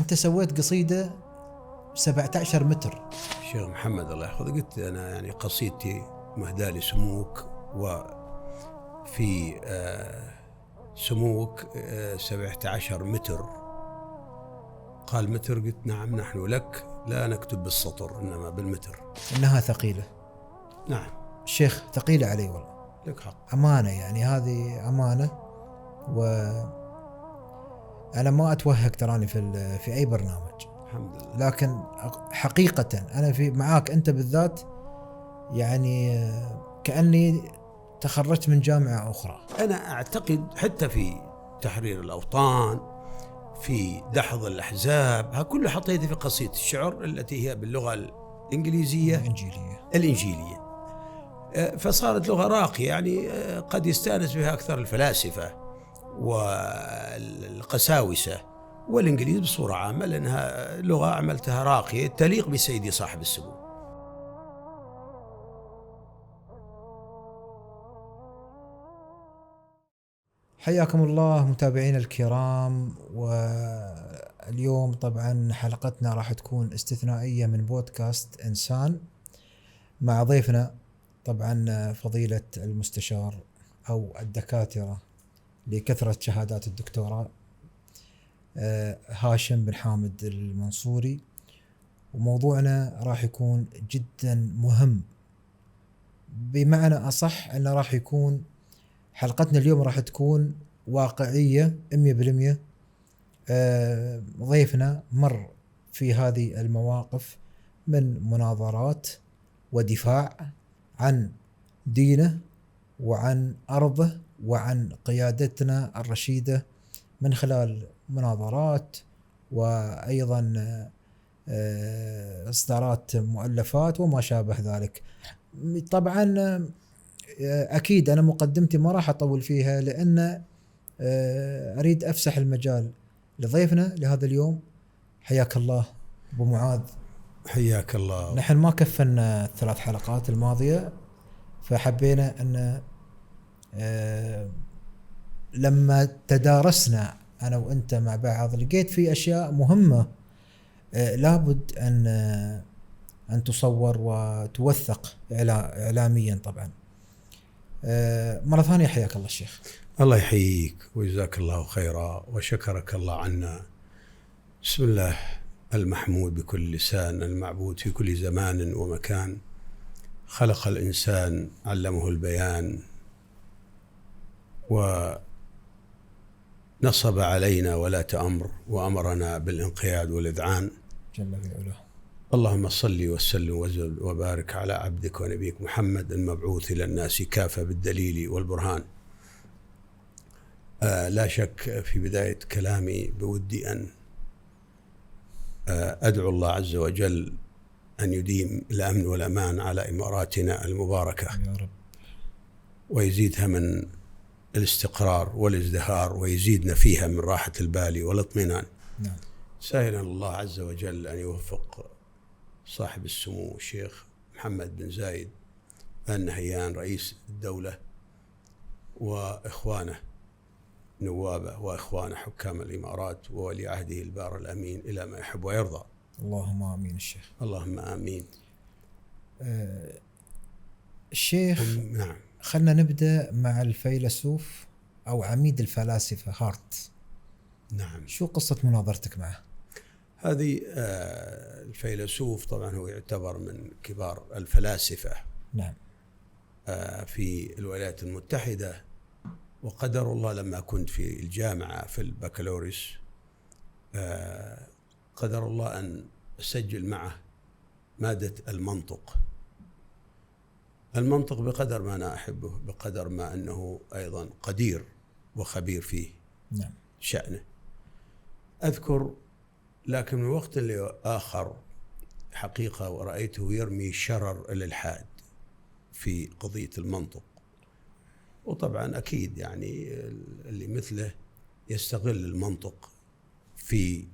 أنت سويت قصيدة 17 متر. شيخ محمد الله يحفظه، قلت أنا يعني قصيدتي مهداة لسموك، وفي سموك 17 متر. قال متر؟ قلت نعم، نحن لك لا نكتب بالسطر إنما بالمتر. إنها ثقيلة. نعم الشيخ ثقيلة علي والله، لك حق. أمانة، يعني هذه أمانة. وأنا ما أتوهق تراني في أي برنامج، الحمد لله. لكن حقيقة أنا في معاك أنت بالذات، يعني كأني تخرجت من جامعة أخرى. أنا أعتقد حتى في تحرير الأوطان، في دحض الأحزاب، ها كله حطيته في قصيدة الشعر التي هي باللغة الإنجليزية الإنجيلية. فصارت لغة راقية، يعني قد يستانس بها أكثر الفلاسفة والقساوسة والإنجليز بصورة عامة، لأنها لغة عملتها راقية تليق بسيدي صاحب السمو. حياكم الله متابعين الكرام، واليوم طبعا حلقتنا راح تكون استثنائية من بودكاست إنسان، مع ضيفنا طبعا فضيلة المستشار أو الدكاترة لكثرة شهادات الدكتوراه هاشم بن حامد المنصوري. وموضوعنا راح يكون جدا مهم، بمعنى أصح أنه راح يكون حلقتنا اليوم راح تكون واقعية 100%. ضيفنا مر في هذه المواقف من مناظرات ودفاع عن دينه وعن أرضه وعن قيادتنا الرشيدة من خلال مناظرات، وأيضا إصدارات مؤلفات وما شابه ذلك. طبعا أكيد أنا مقدمتي ما راح أطول فيها، لأن أريد أفسح المجال لضيفنا لهذا اليوم. حياك الله أبو معاذ. حياك الله. نحن ما كفلنا 3 حلقات الماضية، فحبينا أن لما تدارسنا أنا وأنت مع بعض لقيت في أشياء مهمة لابد أن تصور وتوثق إعلاميا. طبعا مرة ثانية حياك الله الشيخ. الله يحييك وجزاك الله خيرا وشكرك الله عنا. بسم الله المحمود بكل لسان، المعبود في كل زمان ومكان، خلق الإنسان علمه البيان، ونصب علينا ولاة أمر وأمرنا بالانقياد والإذعان. جل في علاه. اللهم صل وسلم وزد وبارك على عبدك ونبيك محمد المبعوث إلى الناس كافة بالدليل والبرهان. لا شك في بداية كلامي بودي أن أدعو الله عز وجل أن يديم الأمن والأمان على إماراتنا المباركة يا رب، ويزيدها من الاستقرار والازدهار، ويزيدنا فيها من راحة البال والاطمئنان. نعم. سائلا الله عز وجل أن يوفق صاحب السمو الشيخ محمد بن زايد آل نهيان رئيس الدولة وإخوانه نوابه وإخوانه حكام الإمارات وولي عهده البار الأمين إلى ما يحب ويرضى. اللهم آمين الشيخ. اللهم آمين. الشيخ نعم. خلنا نبدأ مع الفيلسوف أو عميد الفلاسفة هارت. نعم. شو قصة مناظرتك معه؟ هذه الفيلسوف طبعا هو يعتبر من كبار الفلاسفة. نعم. في الولايات المتحدة، وقدر الله لما كنت في الجامعة في البكالوريوس قدر الله أن أسجل معه مادة المنطق بقدر ما أنا أحبه، بقدر ما أنه أيضا قدير وخبير فيه. نعم. شأنه أذكر، لكن من وقت لآخر حقيقة ورأيته يرمي شرر الإلحاد في قضية المنطق. وطبعا أكيد يعني اللي مثله يستغل المنطق في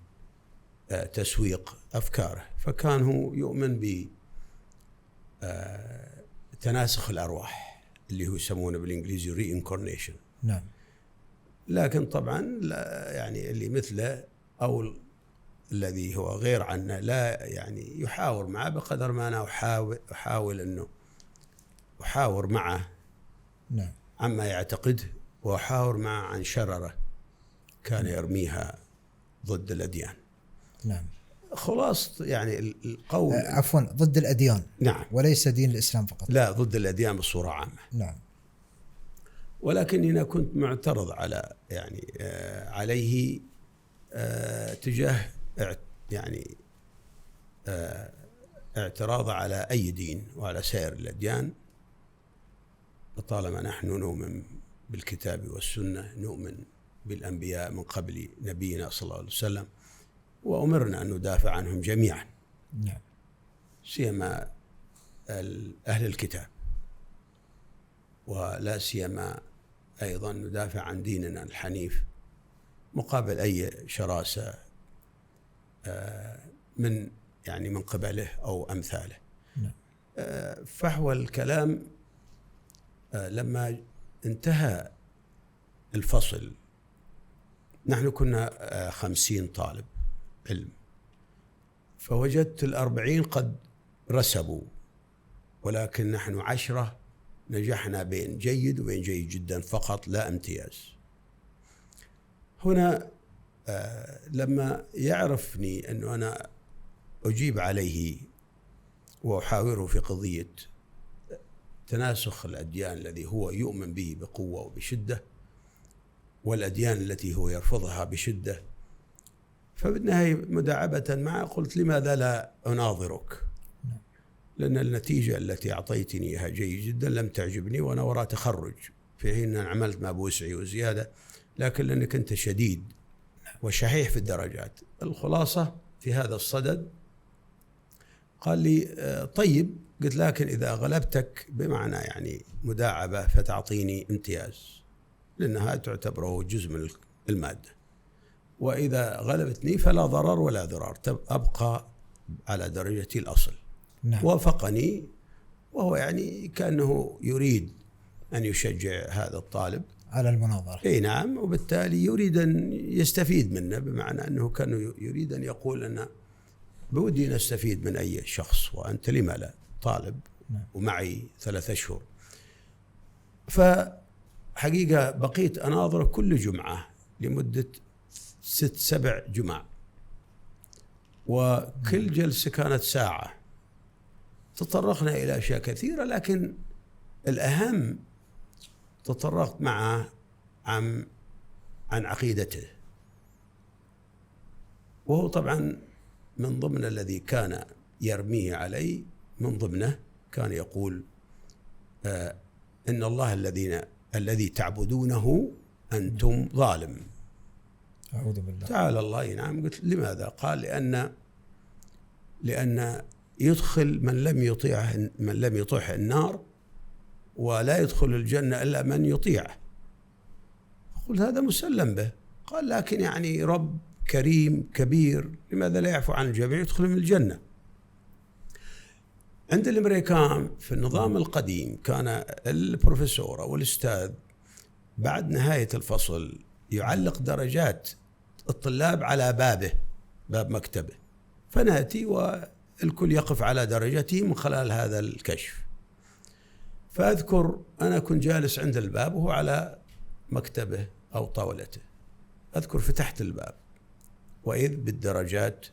تسويق أفكاره، فكان هو يؤمن بتناسخ الأرواح اللي هو يسمونه بالإنجليزي reincarnation. نعم. لكن طبعا يعني اللي مثله أو الذي هو غير عنا لا يعني يحاور معه بقدر ما أنا أحاول أنه أحاور معه نعم عما يعتقده، وأحاور معه عن شرره كان يرميها ضد الأديان. نعم. خلاص يعني القول عفوا ضد الأديان. نعم. وليس دين الإسلام فقط. لا، ضد الأديان بصورة عامة. نعم. ولكني كنت معترض على يعني عليه تجاه يعني اعتراض على أي دين وعلى سائر الأديان، طالما نحن نؤمن بالكتاب والسنة، نؤمن بالأنبياء من قبل نبينا صلى الله عليه وسلم، وأمرنا أن ندافع عنهم جميعا. نعم. سيما أهل الكتاب، ولا سيما أيضا ندافع عن ديننا الحنيف مقابل أي شراسة من قبله أو أمثاله. نعم. فحوى الكلام لما انتهى الفصل، نحن كنا 50 طالب علم، فوجدت 40 قد رسبوا، ولكن نحن 10 نجحنا بين جيد وبين جيد جدا فقط، لا امتياز. هنا لما يعرفني أنه أنا أجيب عليه وأحاوره في قضية تناسخ الأديان الذي هو يؤمن به بقوة وبشدة، والأديان التي هو يرفضها بشدة، فبالنهاية مداعبة معه قلت لماذا لا أناظرك؟ لأن النتيجة التي أعطيتني إياها جيد جدا لم تعجبني، وأنا وراء تخرج في حين أن عملت ما بوسعي وزيادة، لكن لأنك أنت شديد وشحيح في الدرجات. الخلاصة في هذا الصدد قال لي طيب، قلت لكن إذا غلبتك بمعنى يعني مداعبة فتعطيني امتياز، لأنها تعتبره جزء من المادة، وإذا غلبتني فلا ضرر ولا ضرار، أبقى على درجتي الأصل. نعم. وافقني، وهو يعني كأنه يريد أن يشجع هذا الطالب على المناظرة. اي نعم، وبالتالي يريد أن يستفيد منه، بمعنى أنه كان يريد أن يقول أن بودي نستفيد من أي شخص، وأنت لما لا، طالب ومعي 3 أشهر. فحقيقة بقيت أناظر كل جمعة لمدة 6-7 جمع، وكل جلسة كانت ساعة. تطرقنا إلى أشياء كثيرة، لكن الأهم تطرقت معه عن عقيدته، وهو طبعا من ضمن الذي كان يرميه علي، من ضمنه كان يقول إن الله الذي تعبدونه أنتم ظالم. أعوذ بالله. تعالى الله. نعم. قلت لماذا؟ قال لأن يدخل من لم يطيعه النار، ولا يدخل الجنة إلا من يطيعه. قلت هذا مسلم به. قال لكن يعني رب كريم كبير، لماذا لا يعفو عن الجميع يدخل من الجنة؟ عند الأمريكان في النظام القديم كان البروفيسور أو الأستاذ بعد نهاية الفصل يعلق درجات الطلاب على باب مكتبه، فنأتي والكل يقف على درجته من خلال هذا الكشف. فأذكر أنا كنت جالس عند الباب وهو على مكتبه أو طاولته، أذكر فتحت الباب وإذ بالدرجات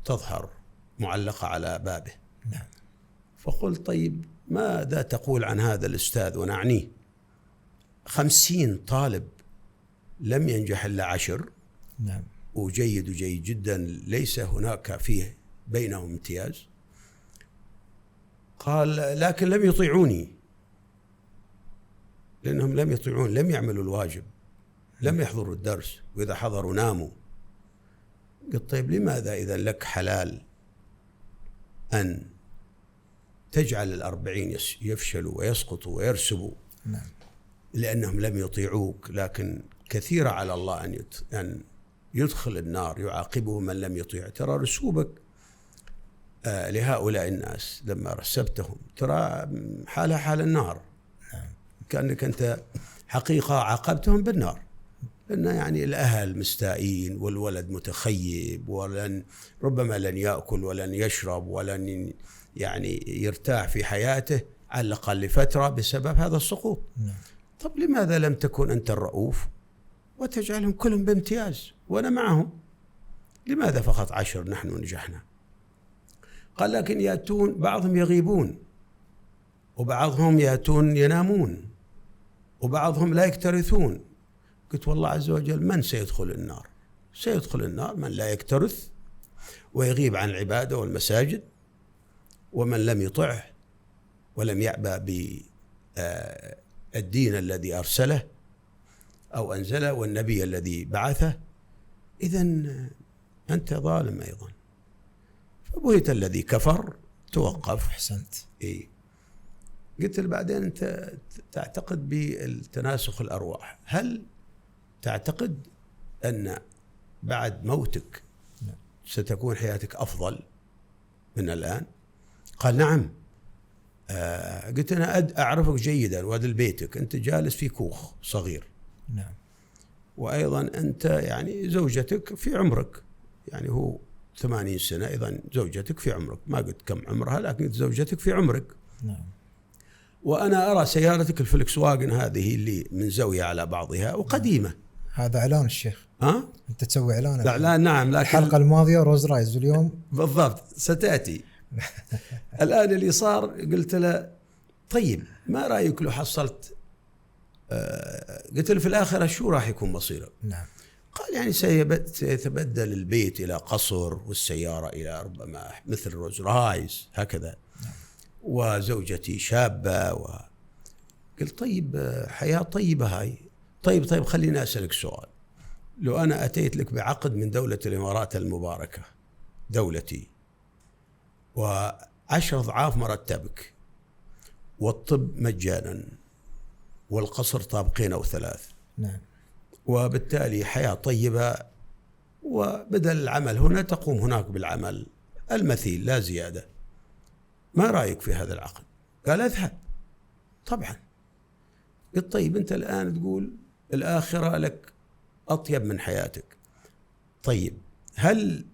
تظهر معلقة على بابه. نعم. فقلت طيب ماذا تقول عن هذا الأستاذ؟ ونعنيه 50 طالب لم ينجح إلا 10. نعم. وجيد جدا، ليس هناك فيه بينهم امتياز. قال لكن لم يطيعوني، لأنهم لم يطيعون، لم يعملوا الواجب، لم يحضروا الدرس، وإذا حضروا ناموا. قلت طيب لماذا إذا لك حلال أن تجعل 40 يفشلوا ويسقطوا ويرسبوا؟ نعم. لأنهم لم يطيعوك، لكن كثير على الله أن يدخل النار يعاقبه من لم يطيع. ترى رسوبك لهؤلاء الناس لما رسبتهم ترى حالها حال النار، كأنك أنت حقيقة عاقبتهم بالنار، أن يعني الأهل مستائين والولد متخيب ربما لن يأكل ولن يشرب ولن يعني يرتاح في حياته على الأقل لفترة بسبب هذا السقوط. طب لماذا لم تكن أنت الرؤوف وتجعلهم كلهم بامتياز وأنا معهم؟ لماذا فقط 10 نحن نجحنا؟ قال لكن يأتون بعضهم يغيبون، وبعضهم يأتون ينامون، وبعضهم لا يكترثون. قلت والله عز وجل من سيدخل النار؟ سيدخل النار من لا يكترث ويغيب عن العبادة والمساجد، ومن لم يطعه ولم يعبأ بالدين الذي أرسله أو أنزله والنبي الذي بعثه. إذن أنت ظالم أيضا. فبهت الذي كفر توقف. أحسنت. إيه. قلت له بعدين أنت تعتقد بالتناسخ الأرواح، هل تعتقد أن بعد موتك ستكون حياتك أفضل من الآن؟ قال نعم. قلت أنا أعرفك جيدا وهذا بيتك، أنت جالس في كوخ صغير. نعم. وأيضا أنت يعني زوجتك في عمرك، يعني هو 80 سنة، أيضا زوجتك في عمرك، ما قلت كم عمرها لكن زوجتك في عمرك. نعم. وأنا أرى سيارتك الفولكس واجن هذه اللي من زاوية على بعضها وقديمة. هذا إعلان الشيخ. أنت تسوي إعلان؟ إعلان نعم. لكن الحلقة الماضية روز رايز واليوم بالضبط ستأتي. الآن اللي صار قلت له طيب ما رأيك لو حصلت، قلت له في الآخرة شو راح يكون مصيرك؟ نعم. قال يعني سيتبدل البيت إلى قصر والسيارة إلى ربما مثل روز رايز هكذا. نعم. وزوجتي شابة قلت طيب حياة طيبة هاي. طيب خليني أسألك سؤال. لو أنا أتيت لك بعقد من دولة الإمارات المباركة دولتي، و10 أضعاف مرتبك، والطب مجانا، والقصر طابقين أو 3. نعم. وبالتالي حياة طيبة، وبدل العمل هنا تقوم هناك بالعمل المثيل لا زيادة، ما رأيك في هذا العقد؟ قال اذهب. طبعا. قلت طيب أنت الآن تقول الآخرة لك أطيب من حياتك. طيب هل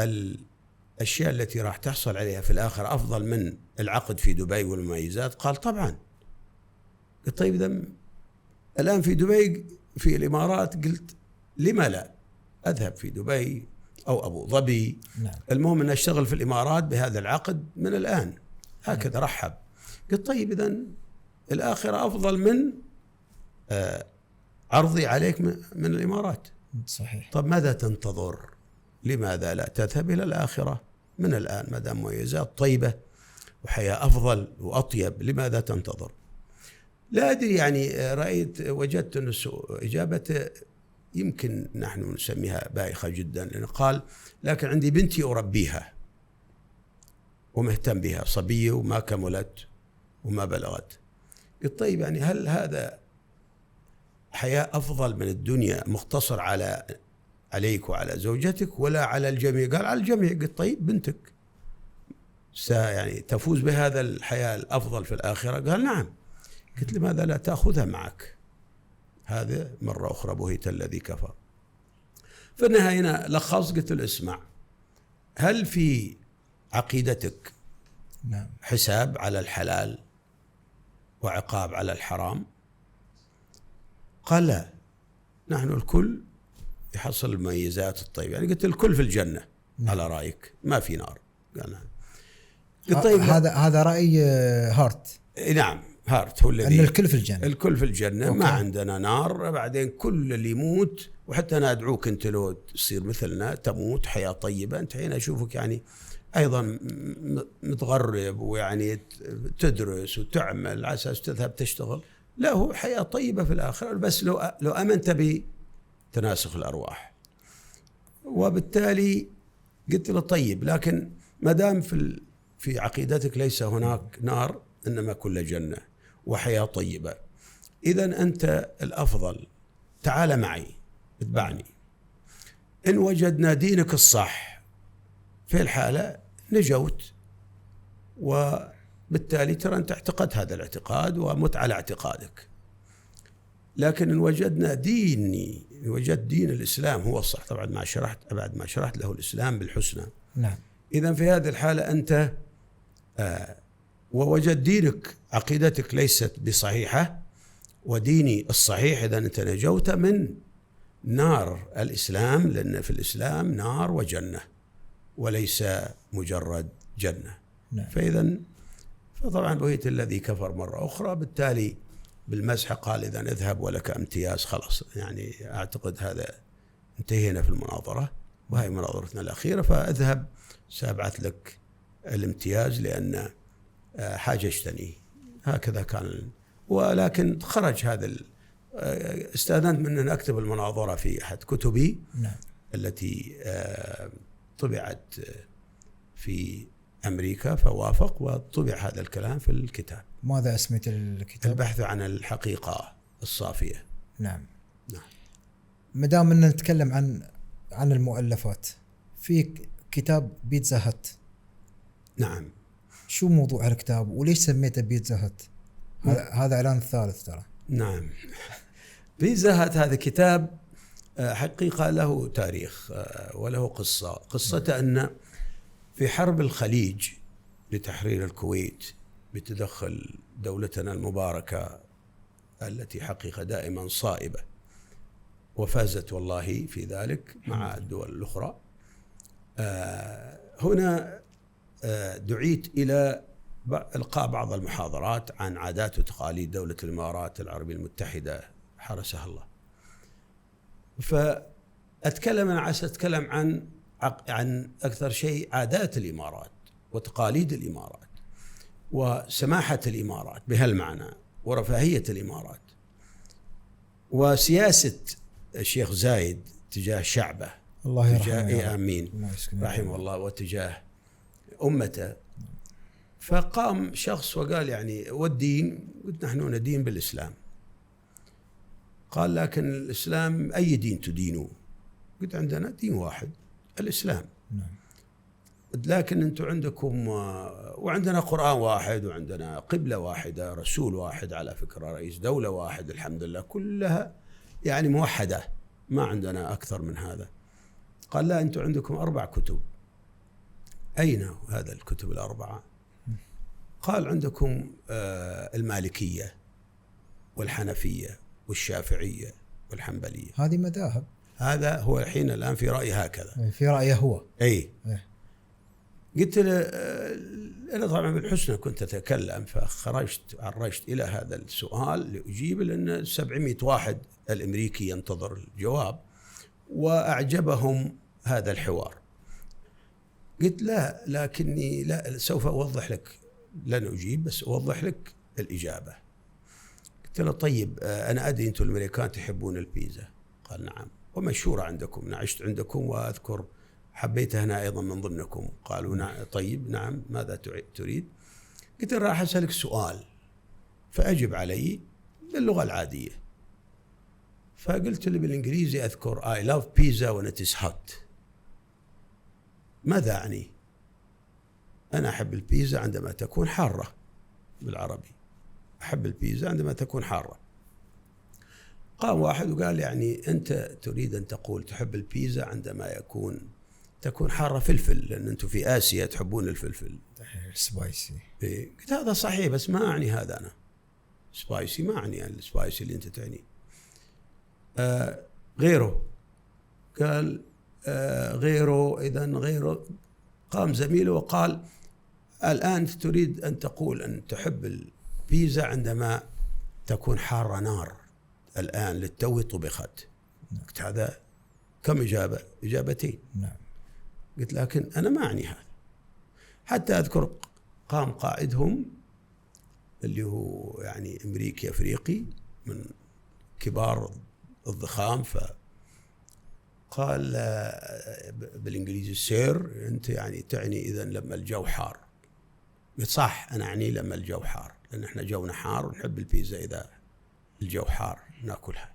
الأشياء التي راح تحصل عليها في الآخرة أفضل من العقد في دبي والمميزات؟ قال طبعا. قلت طيب إذا الآن في دبي في الإمارات، قلت لما لا أذهب في دبي أو أبو ظبي. نعم. المهم أن أشتغل في الإمارات بهذا العقد من الآن هكذا. نعم. رحب. قلت طيب إذا الآخرة أفضل من عرضي عليك من الإمارات. صحيح. طب ماذا تنتظر؟ لماذا لا تذهب إلى الآخرة من الآن ما دام مميزات طيبة وحياة أفضل وأطيب؟ لماذا تنتظر؟ لا أدري، يعني وجدت أن إجابته يمكن نحن نسميها بايخة جدا، لأنه قال لكن عندي بنتي أربيها ومهتم بها، صبية وما كملت وما بلغت. قلت طيب يعني هل هذا حياة أفضل من الدنيا مقتصر عليك وعلى زوجتك ولا على الجميع؟ قال على الجميع. قلت طيب بنتك يعني تفوز بهذا الحياة الأفضل في الآخرة؟ قال نعم. قلت لماذا لا تأخذها معك؟ هذا مرة أخرى بهت الذي كفر. في النهاية هنا لخص، قلت له اسمع، هل في عقيدتك نعم حساب على الحلال وعقاب على الحرام؟ قال لا، نحن الكل يحصل المميزات الطيبة. يعني قلت الكل في الجنة. نعم. على رأيك ما في نار؟ قال نعم. قلت طيب هذا رأي هارت. نعم هارت هو الذي أن الكل في الجنة. الكل في الجنة. أوكي. ما عندنا نار. بعدين كل اللي يموت، وحتى أنا أدعوك أنت لو تصير مثلنا تموت حياة طيبة. أنت حين أشوفك يعني أيضا متغرب ويعني تدرس وتعمل على أساس تذهب تشتغل. لا، هو حياة طيبة في الآخرة، بس لو أمنت بتناسخ الأرواح. وبالتالي قلت له طيب، لكن ما دام في عقيدتك ليس هناك نار، إنما كل جنة وحياة طيبة، إذن أنت الأفضل تعال معي اتبعني. إن وجدنا دينك الصح في الحالة نجوت، وبالتالي ترى أنت اعتقدت هذا الاعتقاد ومت على اعتقادك. لكن إن وجدنا وجد دين الإسلام هو الصح، طبعا بعد ما شرحت له الإسلام بالحسنى. نعم. إذن في هذه الحالة أنت ووجد دينك عقيدتك ليست بصحيحة وديني الصحيح، إذا أنت نجوت من نار الإسلام، لأن في الإسلام نار وجنة وليس مجرد جنة. نعم. فطبعا بهيت الذي كفر مرة أخرى، بالتالي بالمسح قال إذا اذهب ولك امتياز. خلاص يعني أعتقد هذا انتهينا في المناظرة، وهي مناظرتنا الأخيرة، فاذهب سأبعث لك الامتياز لأن حاججتني. هكذا كان. ولكن خرج هذا استأذنت منه أن أكتب المناظرة في أحد كتبي. نعم. التي طبعت في أمريكا، فوافق وطبع هذا الكلام في الكتاب. ماذا اسميت الكتاب؟ البحث عن الحقيقة الصافية. نعم. نعم. مدام أننا نتكلم عن المؤلفات، في كتاب بيتزا هات. نعم. شو موضوع الكتاب وليش سميته بيتزا هات؟ هذا إعلان الثالث ترى. نعم. بيتزا هات هذا كتاب حقيقة له تاريخ وله قصته أن في حرب الخليج لتحرير الكويت بتدخل دولتنا المباركة التي حقيقة دائما صائبة، وفازت والله في ذلك مع الدول الأخرى. هنا دعيت إلى إلقاء بعض المحاضرات عن عادات وتقاليد دولة الإمارات العربية المتحدة حرسها الله. فأتكلم عن أكثر شيء عادات الإمارات وتقاليد الإمارات وسماحة الإمارات بهالمعنى ورفاهية الإمارات وسياسة الشيخ زايد تجاه شعبه، الله يرحمه. آمين رحمه الله، وتجاه أمته. فقام شخص وقال يعني والدين، قلت نحن ندين بالإسلام. قال لكن الإسلام أي دين تدينوا؟ قلت عندنا دين واحد الإسلام. نعم. لكن أنتم عندكم وعندنا قرآن واحد وعندنا قبلة واحدة، رسول واحد على فكرة، رئيس دولة واحد، الحمد لله كلها يعني موحدة، ما عندنا أكثر من هذا. قال لا، أنتم عندكم 4 كتب. أين هذا الكتب ال4؟ قال عندكم المالكية والحنفية والشافعية والحنبلية. هذه مذاهب. هذا هو الحين الآن في رأي هكذا. في رأيه هو. أي. قلت له أنا طبعا بالحسنى كنت أتكلم، عرجت إلى هذا السؤال لأجيب، لأن 700 واحد الأمريكي ينتظر الجواب، وأعجبهم هذا الحوار. قلت لا، لكني لا سوف أوضح لك، لن أجيب بس أوضح لك الإجابة. قلت له طيب أنا أدري أنتم الأمريكان تحبون البيتزا. قال نعم، ومشهورة عندكم، أنا عشت عندكم وأذكر حبيت هنا أيضا من ضمنكم. قالوا نعم. طيب نعم، ماذا تريد؟ قلت راح أسألك سؤال فأجب علي باللغة العادية. فقلت له بالإنجليزي أذكر I love pizza when it is hot. ماذا أعني؟ أنا أحب البيتزا عندما تكون حارة. بالعربي أحب البيتزا عندما تكون حارة. قام واحد وقال يعني أنت تريد أن تقول تحب البيتزا عندما تكون حارة فلفل، لأن أنتم في آسيا تحبون الفلفل سبايسي. قلت هذا صحيح بس ما أعني هذا، أنا سبايسي ما أعني السبايسي اللي أنت تعني. غيره قال غيره. إذن غيره قام زميله وقال الآن تريد أن تقول أن تحب البيتزا عندما تكون حارة نار، الآن للتو طبخت. قلت هذا كم إجابة؟ إجابتين. نعم. قلت لكن أنا ما أعني هذا. حتى أذكر قام قائدهم اللي هو يعني أمريكي أفريقي من كبار الضخام، قال بالإنجليزي سير أنت يعني تعني إذن لما الجو حار. قلت صح، أنا أعني لما الجو حار، لأن إحنا جونا حار ونحب البيتزا إذا الجو حار ناكلها.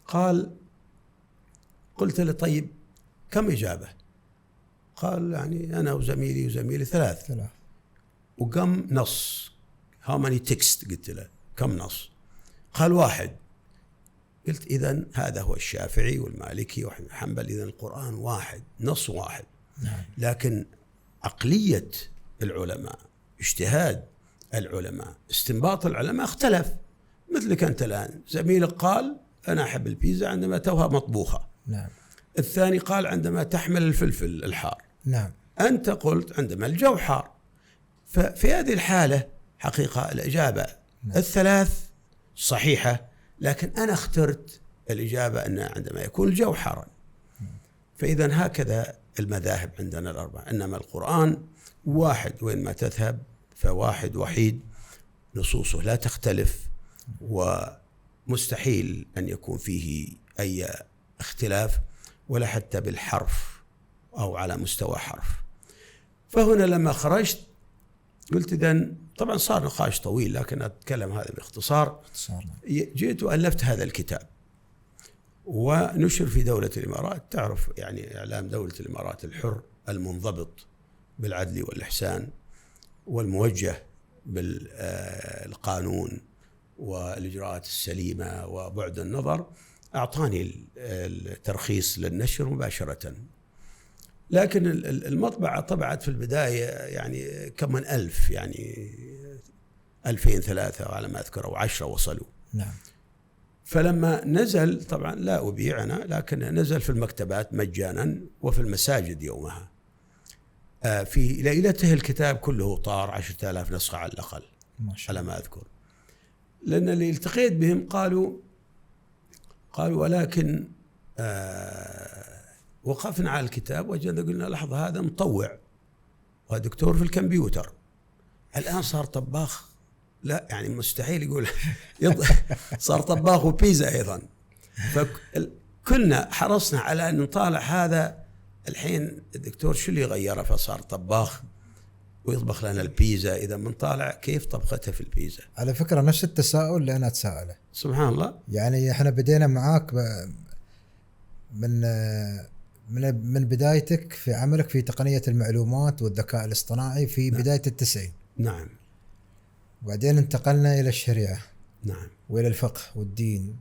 قال قلت له طيب كم إجابة؟ قال يعني أنا وزميلي 3. وكم نص؟ how many text؟ قلت له كم نص؟ قال 1. قلت إذن هذا هو الشافعي والمالكي وحنبل، إذن القرآن واحد، نص واحد. نعم. لكن عقلية العلماء، اجتهاد العلماء، استنباط العلماء اختلف. مثلك أنت الآن، زميلك قال أنا أحب البيتزا عندما توها مطبوخة. نعم. الثاني قال عندما تحمل الفلفل الحار. نعم. أنت قلت عندما الجو حار. ففي هذه الحالة حقيقة الإجابة الثلاث صحيحة، لكن أنا اخترت الإجابة أن عندما يكون الجو حارا. فإذا هكذا المذاهب عندنا الأربعة، إنما القرآن واحد وين ما تذهب فواحد وحيد، نصوصه لا تختلف، ومستحيل أن يكون فيه أي اختلاف ولا حتى بالحرف أو على مستوى حرف. فهنا لما خرجت قلت إذن، طبعا صار نقاش طويل لكن أتكلم هذا باختصار. جئت وألفت هذا الكتاب ونشر في دولة الإمارات. تعرف يعني إعلام دولة الإمارات الحر المنضبط بالعدل والإحسان والموجه بالقانون والإجراءات السليمة وبعد النظر، أعطاني الترخيص للنشر مباشرة. لكن المطبعة طبعت في البداية يعني كم من ألف، يعني 2000 3 على ما أذكر أو 10 وصلوا. نعم. فلما نزل، طبعا لا أبيع أنا، لكن نزل في المكتبات مجانا وفي المساجد يومها. في ليلته الكتاب كله طار 10,000 نسخة على الأقل على ما أذكر. لأن اللي التقيت بهم قالوا ولكن وقفنا على الكتاب وجدنا قلنا لحظة، هذا مطوع ودكتور في الكمبيوتر، الآن صار طباخ. لا يعني مستحيل يقول صار طباخ وبيزا أيضا. فكلنا حرصنا على أن نطالع هذا. الحين الدكتور شو اللي غيره فصار طباخ ويطبخ لنا البيزا؟ إذا بنطالع كيف طبخته في البيزا. على فكرة نفس التساؤل اللي أنا أتساءله. سبحان الله. يعني احنا بدينا معاك من بدايتك في عملك في تقنية المعلومات والذكاء الاصطناعي في نعم. بداية التسعين. نعم. وبعدين انتقلنا إلى الشريعة. نعم. وإلى الفقه والدين،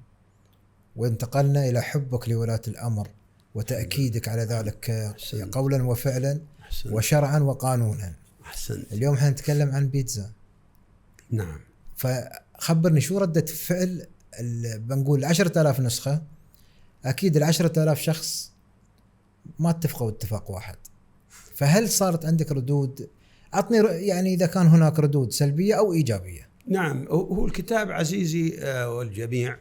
وانتقلنا إلى حبك لولاة الأمر وتأكيدك على ذلك قولا وفعلا وشرعا وقانونا. أحسنت. اليوم حنتكلم عن بيتزا. نعم. فخبرني شو ردة فعل بنقول 10,000 نسخة. أكيد 10,000 شخص ما اتفقوا اتفاق واحد. فهل صارت عندك ردود؟ أعطني يعني إذا كان هناك ردود سلبية أو إيجابية. نعم. هو الكتاب عزيزي والجميع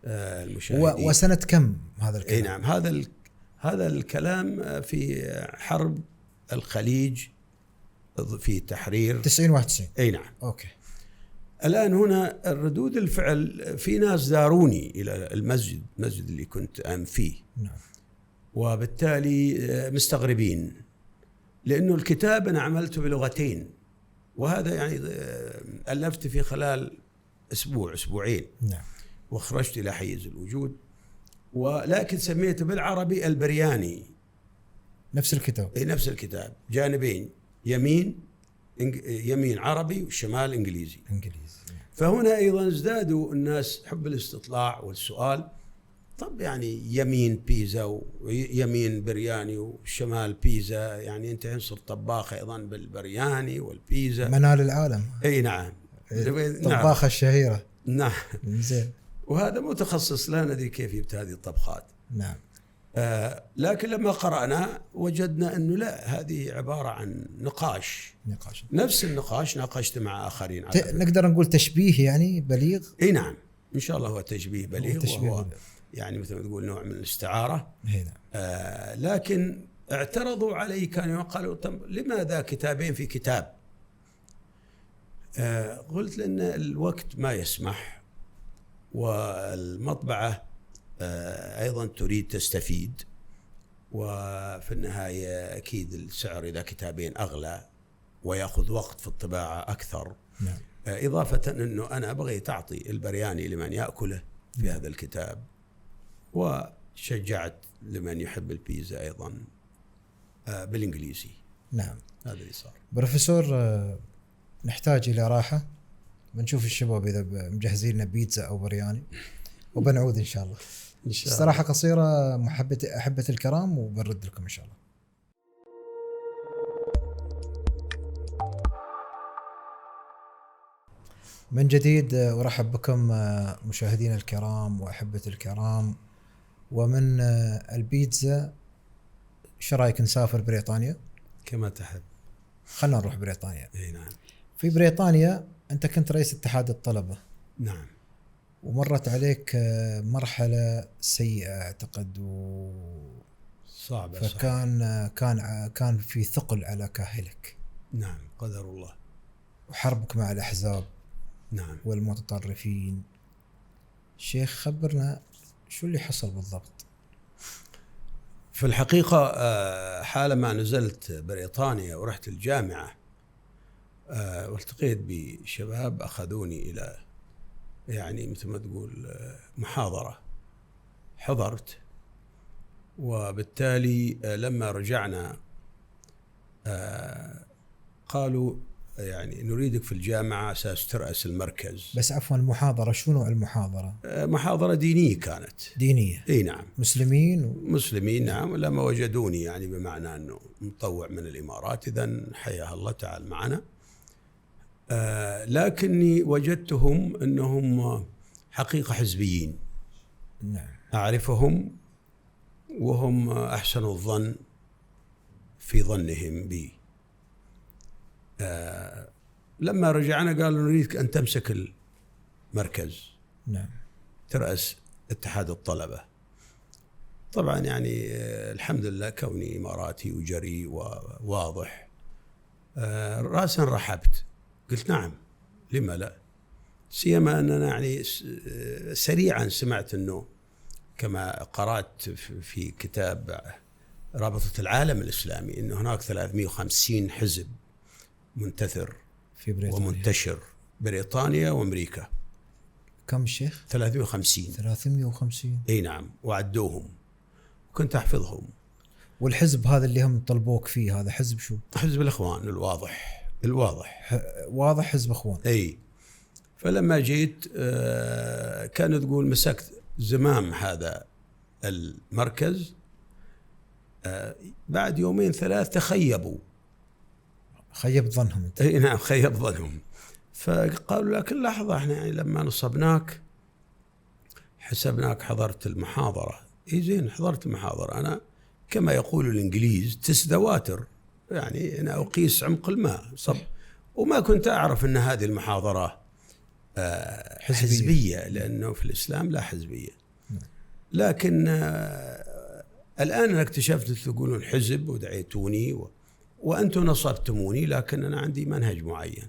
المشاهدين. وسنة كم هذا الكلام؟ نعم. هذا الكلام في حرب الخليج في تحرير 90-91. أي نعم. أوكي. الآن هنا الردود الفعل، في ناس زاروني إلى المسجد اللي كنت أم فيه. نعم. وبالتالي مستغربين لأنه الكتاب أنا عملته بلغتين، وهذا يعني ألفت في خلال أسبوعين. نعم. وخرجت إلى حيز الوجود، ولكن سميته بالعربي البرياني. نفس الكتاب. نفس الكتاب، جانبين، يمين عربي والشمال إنجليزي. فهنا أيضا ازدادوا الناس حب الاستطلاع والسؤال. طب يعني يمين بيزا ويمين برياني والشمال بيزا، يعني أنت صرت طباخ أيضا بالبرياني والبيزا. منال العالم. أي نعم. الطباخة الشهيرة. نعم. زين. وهذا متخصص لا ندري كيف جبت هذه الطبخات. نعم. لكن لما قرأنا وجدنا أنه لا، هذه عبارة عن نقاش. نفس النقاش ناقشت مع آخرين. نقدر نقول تشبيه يعني بليغ. اي نعم، إن شاء الله هو تشبيه بليغ، وهو يعني مثل ما تقول نوع من الاستعارة. نعم. لكن اعترضوا علي، كانوا قالوا لماذا كتابين في كتاب؟ قلت لأن الوقت ما يسمح، والمطبعة أيضا تريد تستفيد، وفي النهاية أكيد السعر إذا كتابين أغلى ويأخذ وقت في الطباعة أكثر. نعم. إضافة أنه أنا أبغي تعطي البرياني لمن يأكله في هذا الكتاب، وشجعت لمن يحب البيتزا أيضا بالإنجليزي. نعم. هذا اللي صار. بروفيسور، نحتاج إلى راحة، بنشوف الشباب إذا مجهزين لنا بيتزا أو برياني، وبنعود إن شاء الله. إن شاء الله. استراحة قصيرة أحبة الكرام وبنرد لكم إن شاء الله. من جديد أرحب بكم مشاهدينا الكرام وأحبة الكرام. ومن البيتزا، شو رأيك نسافر بريطانيا؟ كما تحب. خلنا نروح بريطانيا. اي نعم. في بريطانيا أنت كنت رئيس اتحاد الطلبة. نعم. ومرت عليك مرحلة سيئة أعتقد صعبة. كان في ثقل على كاهلك. نعم، قدر الله. وحربك مع الأحزاب. نعم. والمتطرفين. شيخ خبرنا شو اللي حصل بالضبط؟ في الحقيقة حالما نزلت بريطانيا ورحت الجامعة والتقيت بشباب أخذوني إلى يعني مثل ما تقول محاضرة حضرت، وبالتالي لما رجعنا قالوا يعني نريدك في الجامعة أساس ترأس المركز. بس عفوا، المحاضرة شو نوع المحاضرة؟ محاضرة دينية كانت. دينية؟ اي نعم. مسلمين مسلمين نعم. لما وجدوني يعني بمعنى أنه مطوع من الإمارات، إذن حياها الله تعال معنا. لكني وجدتهم أنهم حقيقة حزبيين. نعم. أعرفهم وهم أحسن الظن في ظنهم بي. لما رجعنا قالوا نريدك أن تمسك المركز. نعم. ترأس اتحاد الطلبة. طبعا يعني الحمد لله كوني إماراتي وجري وواضح، رأسا رحبت، قلت نعم لما لا، سيما أننا يعني سريعا سمعت أنه كما قرأت في كتاب رابطة العالم الإسلامي أن هناك 350 حزب منتثر في بريطانيا ومنتشر بريطانيا وأمريكا. كم الشيخ؟ 350. 350. اي نعم، وعدوهم كنت أحفظهم. والحزب هذا اللي هم طلبوك فيه هذا حزب شو؟ حزب الإخوان الواضح. واضح حزب إخوان. اي. فلما جيت كانت تقول مسكت زمام هذا المركز، بعد يومين ثلاث تخيبوا. خيب ظنهم انت؟ اي نعم، خيب ظنهم. فقالوا لكن لحظة، احنا يعني لما نصبناك حسبناك حضرت المحاضرة. اي زين، حضرت المحاضرة. انا كما يقول الانجليز تست ذا واتر، يعني انا اقيس عمق الماء صب. وما كنت اعرف ان هذه المحاضرة حزبية، لانه في الاسلام لا حزبية. لكن الان انا اكتشفت تقولون حزب ودعيتوني وانتم نصبتموني، لكن انا عندي منهج معين.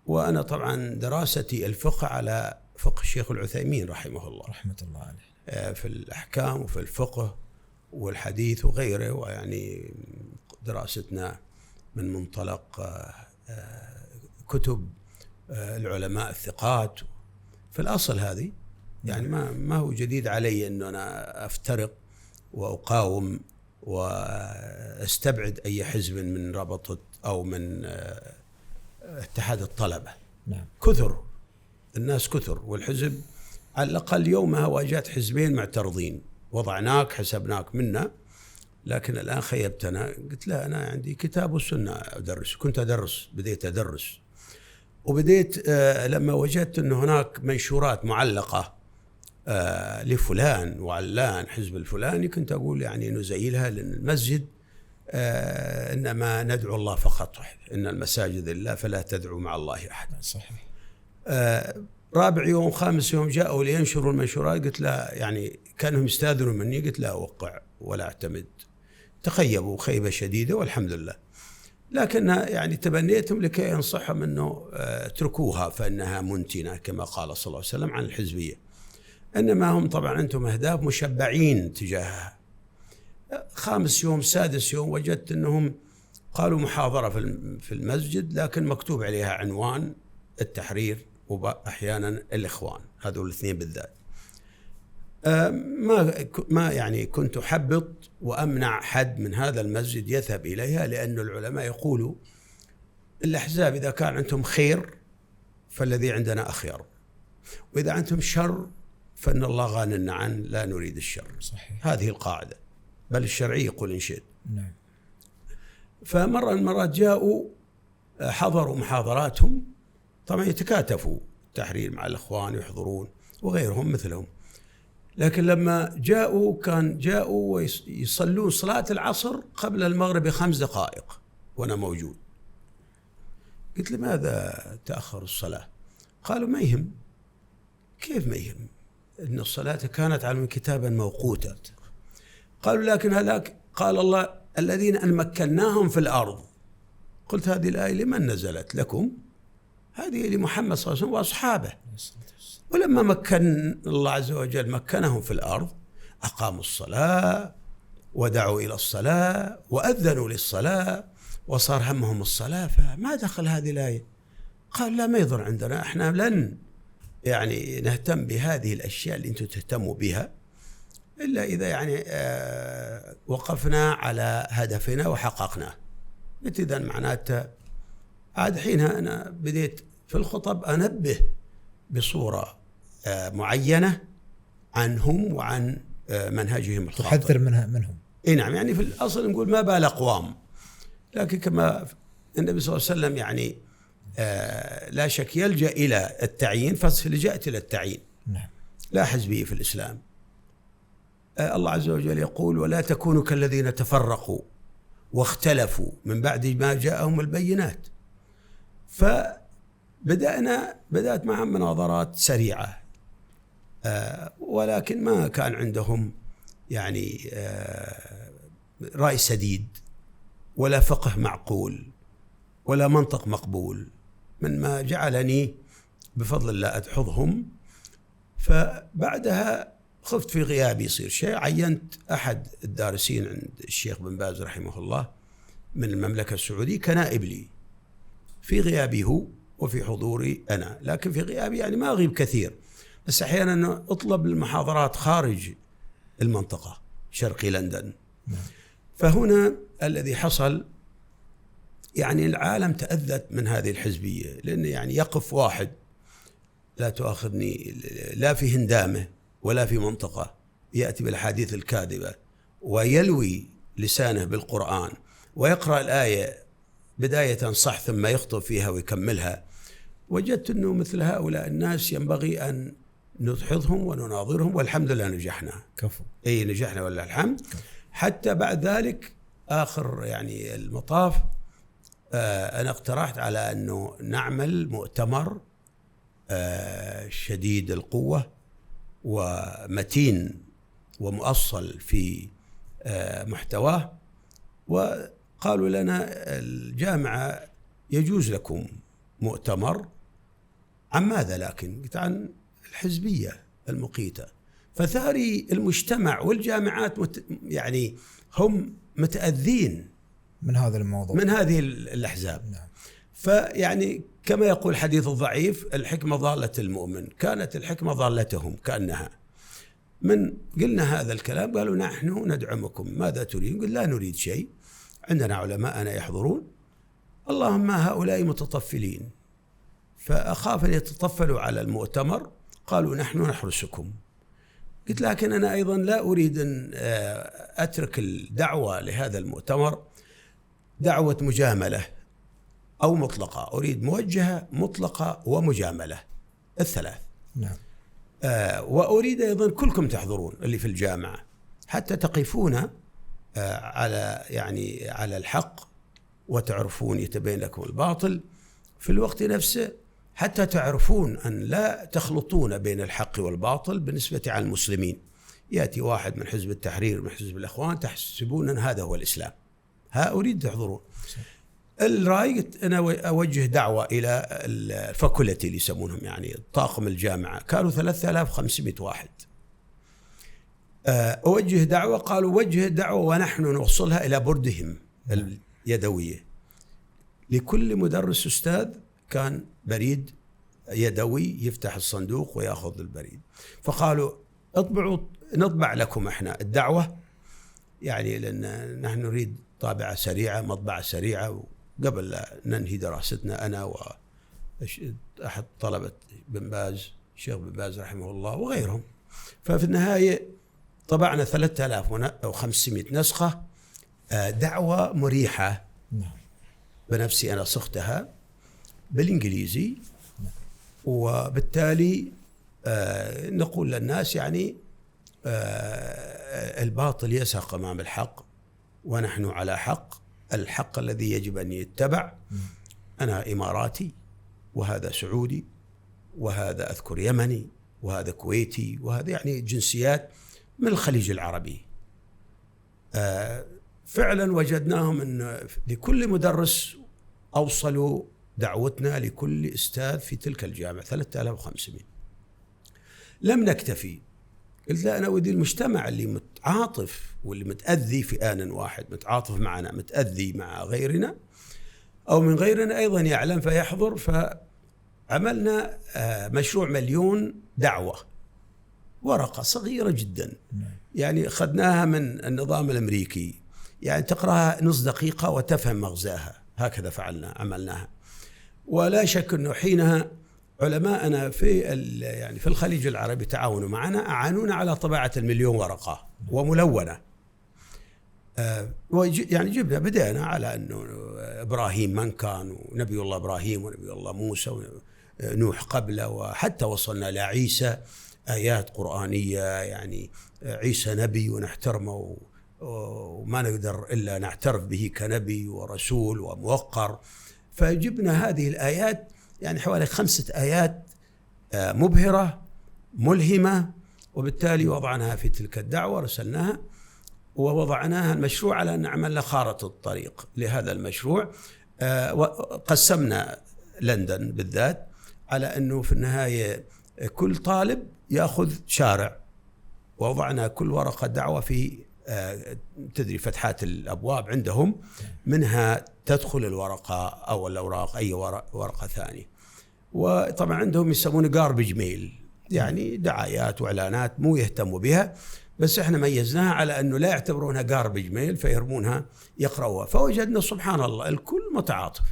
وأنا طبعا دراستي الفقه على فقه الشيخ العثيمين رحمه الله. رحمة الله عليه. في الأحكام وفي الفقه والحديث وغيره. ويعني دراستنا من منطلق كتب العلماء الثقات في الأصل هذه. يعني ما هو جديد علي أنه أنا أفترق وأقاوم واستبعد أي حزب من رابطة أو من اتحاد الطلبة. نعم. كثر الناس كثر، والحزب على الأقل يومها واجهت حزبين معترضين، وضعناك حسبناك منا، لكن الآن خيبتنا. قلت لا، أنا عندي كتاب والسنة أدرس. كنت أدرس، بديت أدرس، وبديت لما وجدت أن هناك منشورات معلقة لفلان وعلان حزب الفلاني، كنت أقول يعني نزيلها للمسجد، إنما ندعو الله فقط، إن المساجد لله فلا تدعو مع الله أحد. صحيح. رابع يوم خامس يوم جاءوا لينشروا المنشورات، قلت لا، يعني كانهم يستاذنوا مني، قلت لا أوقع ولا أعتمد. تخيبوا خيبة شديدة والحمد لله. لكن يعني تبنيتهم لكي أنصحهم أنه اتركوها فإنها منتنة كما قال صلى الله عليه وسلم عن الحزبية. إنما هم طبعا أنتم أهداف مشبعين تجاهها. خامس يوم سادس يوم وجدت أنهم قالوا محاضرة في المسجد، لكن مكتوب عليها عنوان التحرير وأحيانا الإخوان، هذول الاثنين بالذات. ما يعني كنت أحبط وأمنع حد من هذا المسجد يذهب إليها، لأن العلماء يقولوا الأحزاب إذا كان عندهم خير فالذي عندنا أخير، وإذا عندهم شر فإن الله غان عن لا نريد الشر. صحيح. هذه القاعدة، بل الشرعي يقول إن شئت. نعم. فمرة من المرات جاءوا حضروا محاضراتهم، طبعا يتكاتفوا التحرير مع الإخوان يحضرون وغيرهم مثلهم، لكن لما جاءوا ويصلون صلاة العصر قبل المغرب ب5 دقائق وأنا موجود. قلت لماذا تأخر الصلاة؟ قالوا ما يهم. كيف ما يهم؟ إن الصلاة كانت على كتابا موقوتا. قالوا لكن هذاك قال الله الذين أن مكناهم في الأرض. قلت هذه الآية لمن نزلت؟ لكم؟ هذه لمحمد صلى الله عليه وسلم وأصحابه. ولما مكن الله عز وجل مكنهم في الأرض أقاموا الصلاة ودعوا إلى الصلاة وأذنوا للصلاة وصار همهم الصلاة، فما دخل هذه الآية؟ قال لا، ما يضر عندنا، احنا لن يعني نهتم بهذه الأشياء اللي أنتم تهتموا بها إلا إذا يعني وقفنا على هدفنا وحققناه. قلت إذن معناته عاد حينها أنا بديت في الخطب أنبه بصورة معينة عنهم وعن منهجهم الخاطئ. تحذر منهم. إيه نعم، يعني في الأصل نقول ما بال أقوام، لكن كما النبي صلى الله عليه وسلم يعني لا شك يلجأ إلى التعيين، فلجأت إلى التعيين. نعم. لا حزبية في الإسلام. الله عز وجل يقول ولا تكونوا كالذين تفرقوا واختلفوا من بعد ما جاءهم البينات. بدأت معهم مناظرات سريعة، ولكن ما كان عندهم يعني رأي سديد ولا فقه معقول ولا منطق مقبول، من ما جعلني بفضل الله أدحضهم. فبعدها خفت في غيابي يصير شيء، عينت أحد الدارسين عند الشيخ بن باز رحمه الله من المملكة السعودية كنائب لي في غيابي هو وفي حضوري أنا، لكن في غيابي يعني ما أغيب كثير، بس أحيانا أطلب المحاضرات خارج المنطقة شرقي لندن. فهنا الذي حصل يعني العالم تأذت من هذه الحزبية، لأن يعني يقف واحد لا تؤاخذني لا في هندامه ولا في منطقة يأتي بالحديث الكاذبة ويلوي لسانه بالقرآن ويقرأ الآية بداية صح ثم يخطب فيها ويكملها. وجدت أنه مثل هؤلاء الناس ينبغي أن ندحضهم ونناظرهم، والحمد لله نجحنا. كفو. أي نجحنا والله الحمد. حتى بعد ذلك آخر يعني المطاف أنا اقترحت على أنه نعمل مؤتمر شديد القوة ومتين ومؤصل في محتواه، وقالوا لنا الجامعة يجوز لكم مؤتمر. عن ماذا لكن؟ قلت عن الحزبية المقيتة. فثاري المجتمع والجامعات يعني هم متأذين من هذا الموضوع، من هذه الأحزاب. نعم. فيعني كما يقول الحديث الضعيف الحكمة ضالة المؤمن، كانت الحكمة ضالتهم كأنها. من قلنا هذا الكلام قالوا نحن ندعمكم، ماذا تريد؟ قل لا نريد شيء، عندنا علماءنا يحضرون، اللهم هؤلاء متطفلين، فأخاف أن يتطفلوا على المؤتمر. قالوا نحن نحرسكم. قلت لكن أنا أيضا لا أريد أن أترك الدعوة لهذا المؤتمر دعوة مجاملة أو مطلقة، أريد موجهة مطلقة ومجاملة الثلاث. نعم. وأريد أيضا كلكم تحضرون اللي في الجامعة حتى تقفون على يعني على الحق وتعرفون يتبين لكم الباطل في الوقت نفسه، حتى تعرفون أن لا تخلطون بين الحق والباطل. بالنسبة على المسلمين يأتي واحد من حزب التحرير من حزب الإخوان تحسبون أن هذا هو الإسلام، أريد تحضرون. الرأي أنا أوجه دعوة إلى الفاكولتي اللي يسمونهم يعني طاقم الجامعة، كانوا 3500 واحد. أوجه دعوة، قالوا وجه دعوة ونحن نوصلها إلى بردهم اليدوية. لكل مدرس أستاذ كان بريد يدوي يفتح الصندوق ويأخذ البريد. فقالوا نطبع لكم احنا الدعوة، يعني لأن نحن نريد طابعة سريعة مطبعة سريعة قبل لا ننهي دراستنا أنا وأحد طلبة بن باز الشيخ بن باز رحمه الله وغيرهم. ففي النهاية طبعنا 3500 نسخة، دعوة مريحة بنفسي أنا صختها بالإنجليزي، وبالتالي نقول للناس يعني الباطل يزهق أمام الحق ونحن على حق، الحق الذي يجب أن يتبع. أنا إماراتي، وهذا سعودي، وهذا أذكر يمني، وهذا كويتي، وهذا يعني جنسيات من الخليج العربي. فعلا وجدناهم أن لكل مدرس أوصلوا دعوتنا لكل أستاذ في تلك الجامعة 3500. لم نكتفي، قلت لا، أنا ودي المجتمع اللي متعاطف واللي متأذي في آن واحد، متعاطف معنا متأذي مع غيرنا أو من غيرنا أيضا يعلم فيحضر. فعملنا مشروع 1,000,000 دعوة، ورقة صغيرة جدا يعني أخذناها من النظام الأمريكي، يعني تقرأها نص دقيقة وتفهم مغزاها، هكذا عملناها. ولا شك أنه حينها علماءنا يعني في الخليج العربي تعاونوا معنا، أعانونا على طباعة 1,000,000 ورقة وملونة. يعني بدأنا على أنه إبراهيم من كان، ونبي الله إبراهيم ونبي الله موسى ونوح قبله، وحتى وصلنا لعيسى، آيات قرآنية يعني عيسى نبي ونحترمه وما نقدر إلا نعترف به كنبي ورسول وموقر. فجبنا هذه الآيات يعني حوالي 5 آيات مبهرة ملهمة، وبالتالي وضعناها في تلك الدعوة، رسلناها ووضعناها المشروع على أن عملنا خارطة الطريق لهذا المشروع. وقسمنا لندن بالذات على أنه في النهاية كل طالب يأخذ شارع، ووضعنا كل ورقة دعوة في تدري فتحات الأبواب عندهم، منها تدخل الورقة أو الأوراق أي ورقة ثانية. وطبعا عندهم يسمونه garbage mail، يعني دعايات وإعلانات مو يهتموا بها، بس احنا ميزناها على أنه لا يعتبرونها garbage mail فيرمونها يقرأوها. فوجدنا سبحان الله الكل متعاطف.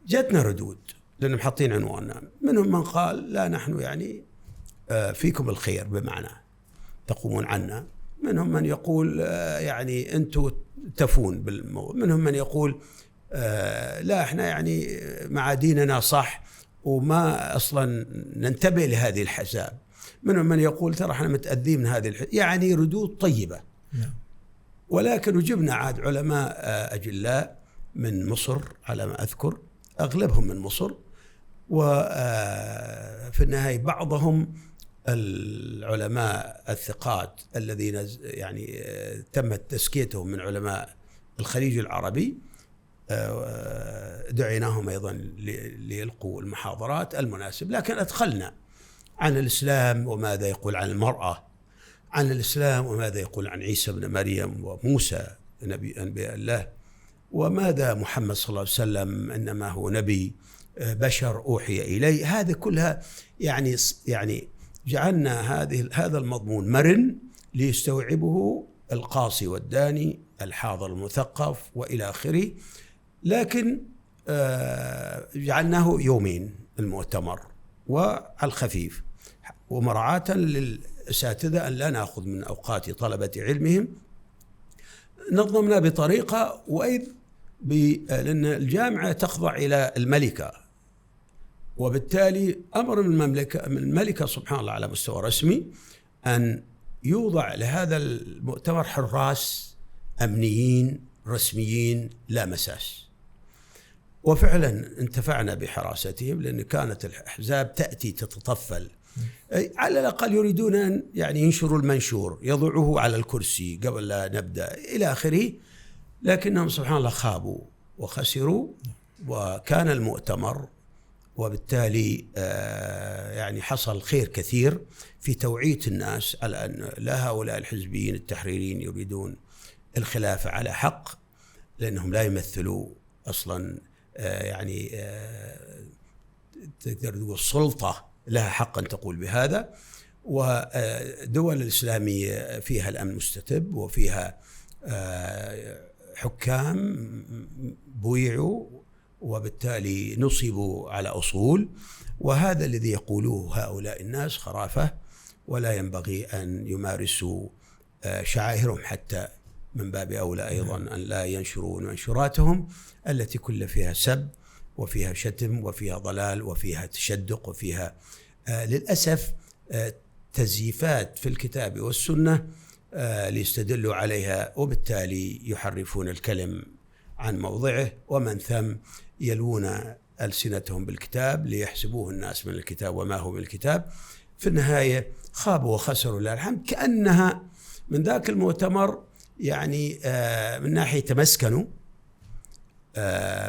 جتنا ردود لأنهم حاطين عنواننا، منهم من قال لا نحن يعني فيكم الخير بمعنى تقومون عنا، منهم من يقول يعني أنتم تفون بالموضوع، منهم من يقول لا احنا يعني مع ديننا صح وما أصلا ننتبه لهذه الحساب، منهم من يقول ترى احنا متأذين من هذه يعني ردود طيبة. ولكن وجبنا عاد علماء أجلاء من مصر على ما أذكر، أغلبهم من مصر، وفي النهاية بعضهم العلماء الثقات الذين يعني تمت تزكيتهم من علماء الخليج العربي، دعيناهم أيضا ليلقوا المحاضرات المناسب. لكن أدخلنا عن الإسلام وماذا يقول عن المرأة، عن الإسلام وماذا يقول عن عيسى بن مريم وموسى أنبياء الله، وماذا محمد صلى الله عليه وسلم إنما هو نبي بشر أوحي إليه. هذا كلها يعني جعلنا هذا المضمون مرن ليستوعبه القاصي والداني، الحاضر المثقف وإلى آخره. لكن جعلناه يومين المؤتمر وعلى الخفيف، ومراعاة للأساتذة أن لا نأخذ من أوقات طلبة علمهم. نظمنا بطريقة لأن الجامعة تخضع إلى الملكة، وبالتالي أمر من الملكة سبحان الله على مستوى رسمي أن يوضع لهذا المؤتمر حراس أمنيين رسميين لا مساس. وفعلا انتفعنا بحراستهم، لأن كانت الأحزاب تأتي تتطفل، على الأقل يريدون أن يعني ينشروا المنشور، يضعوه على الكرسي قبل لا نبدأ إلى آخره. لكنهم سبحان الله خابوا وخسروا، وكان المؤتمر، وبالتالي يعني حصل خير كثير في توعية الناس على أن لا هؤلاء الحزبيين التحريريين يريدون الخلافة على حق، لأنهم لا يمثلوا أصلا يعني تقدر تقول السلطة لها حق أن تقول بهذا. ودول الإسلامية فيها الأمن مستتب، وفيها حكام بويعوا وبالتالي نصبوا على أصول، وهذا الذي يقولوه هؤلاء الناس خرافة ولا ينبغي أن يمارسوا شعائرهم، حتى من باب أولى أيضا أن لا ينشروا منشوراتهم التي كل فيها سب وفيها شتم وفيها ضلال وفيها تشدق وفيها للأسف تزييفات في الكتاب والسنة ليستدلوا عليها، وبالتالي يحرفون الكلم عن موضعه، ومن ثم يلوون ألسنتهم بالكتاب ليحسبوه الناس من الكتاب وما هو من الكتاب. في النهاية خابوا وخسروا لله الحمد. كأنها من ذاك المؤتمر يعني من ناحية تمسكنوا،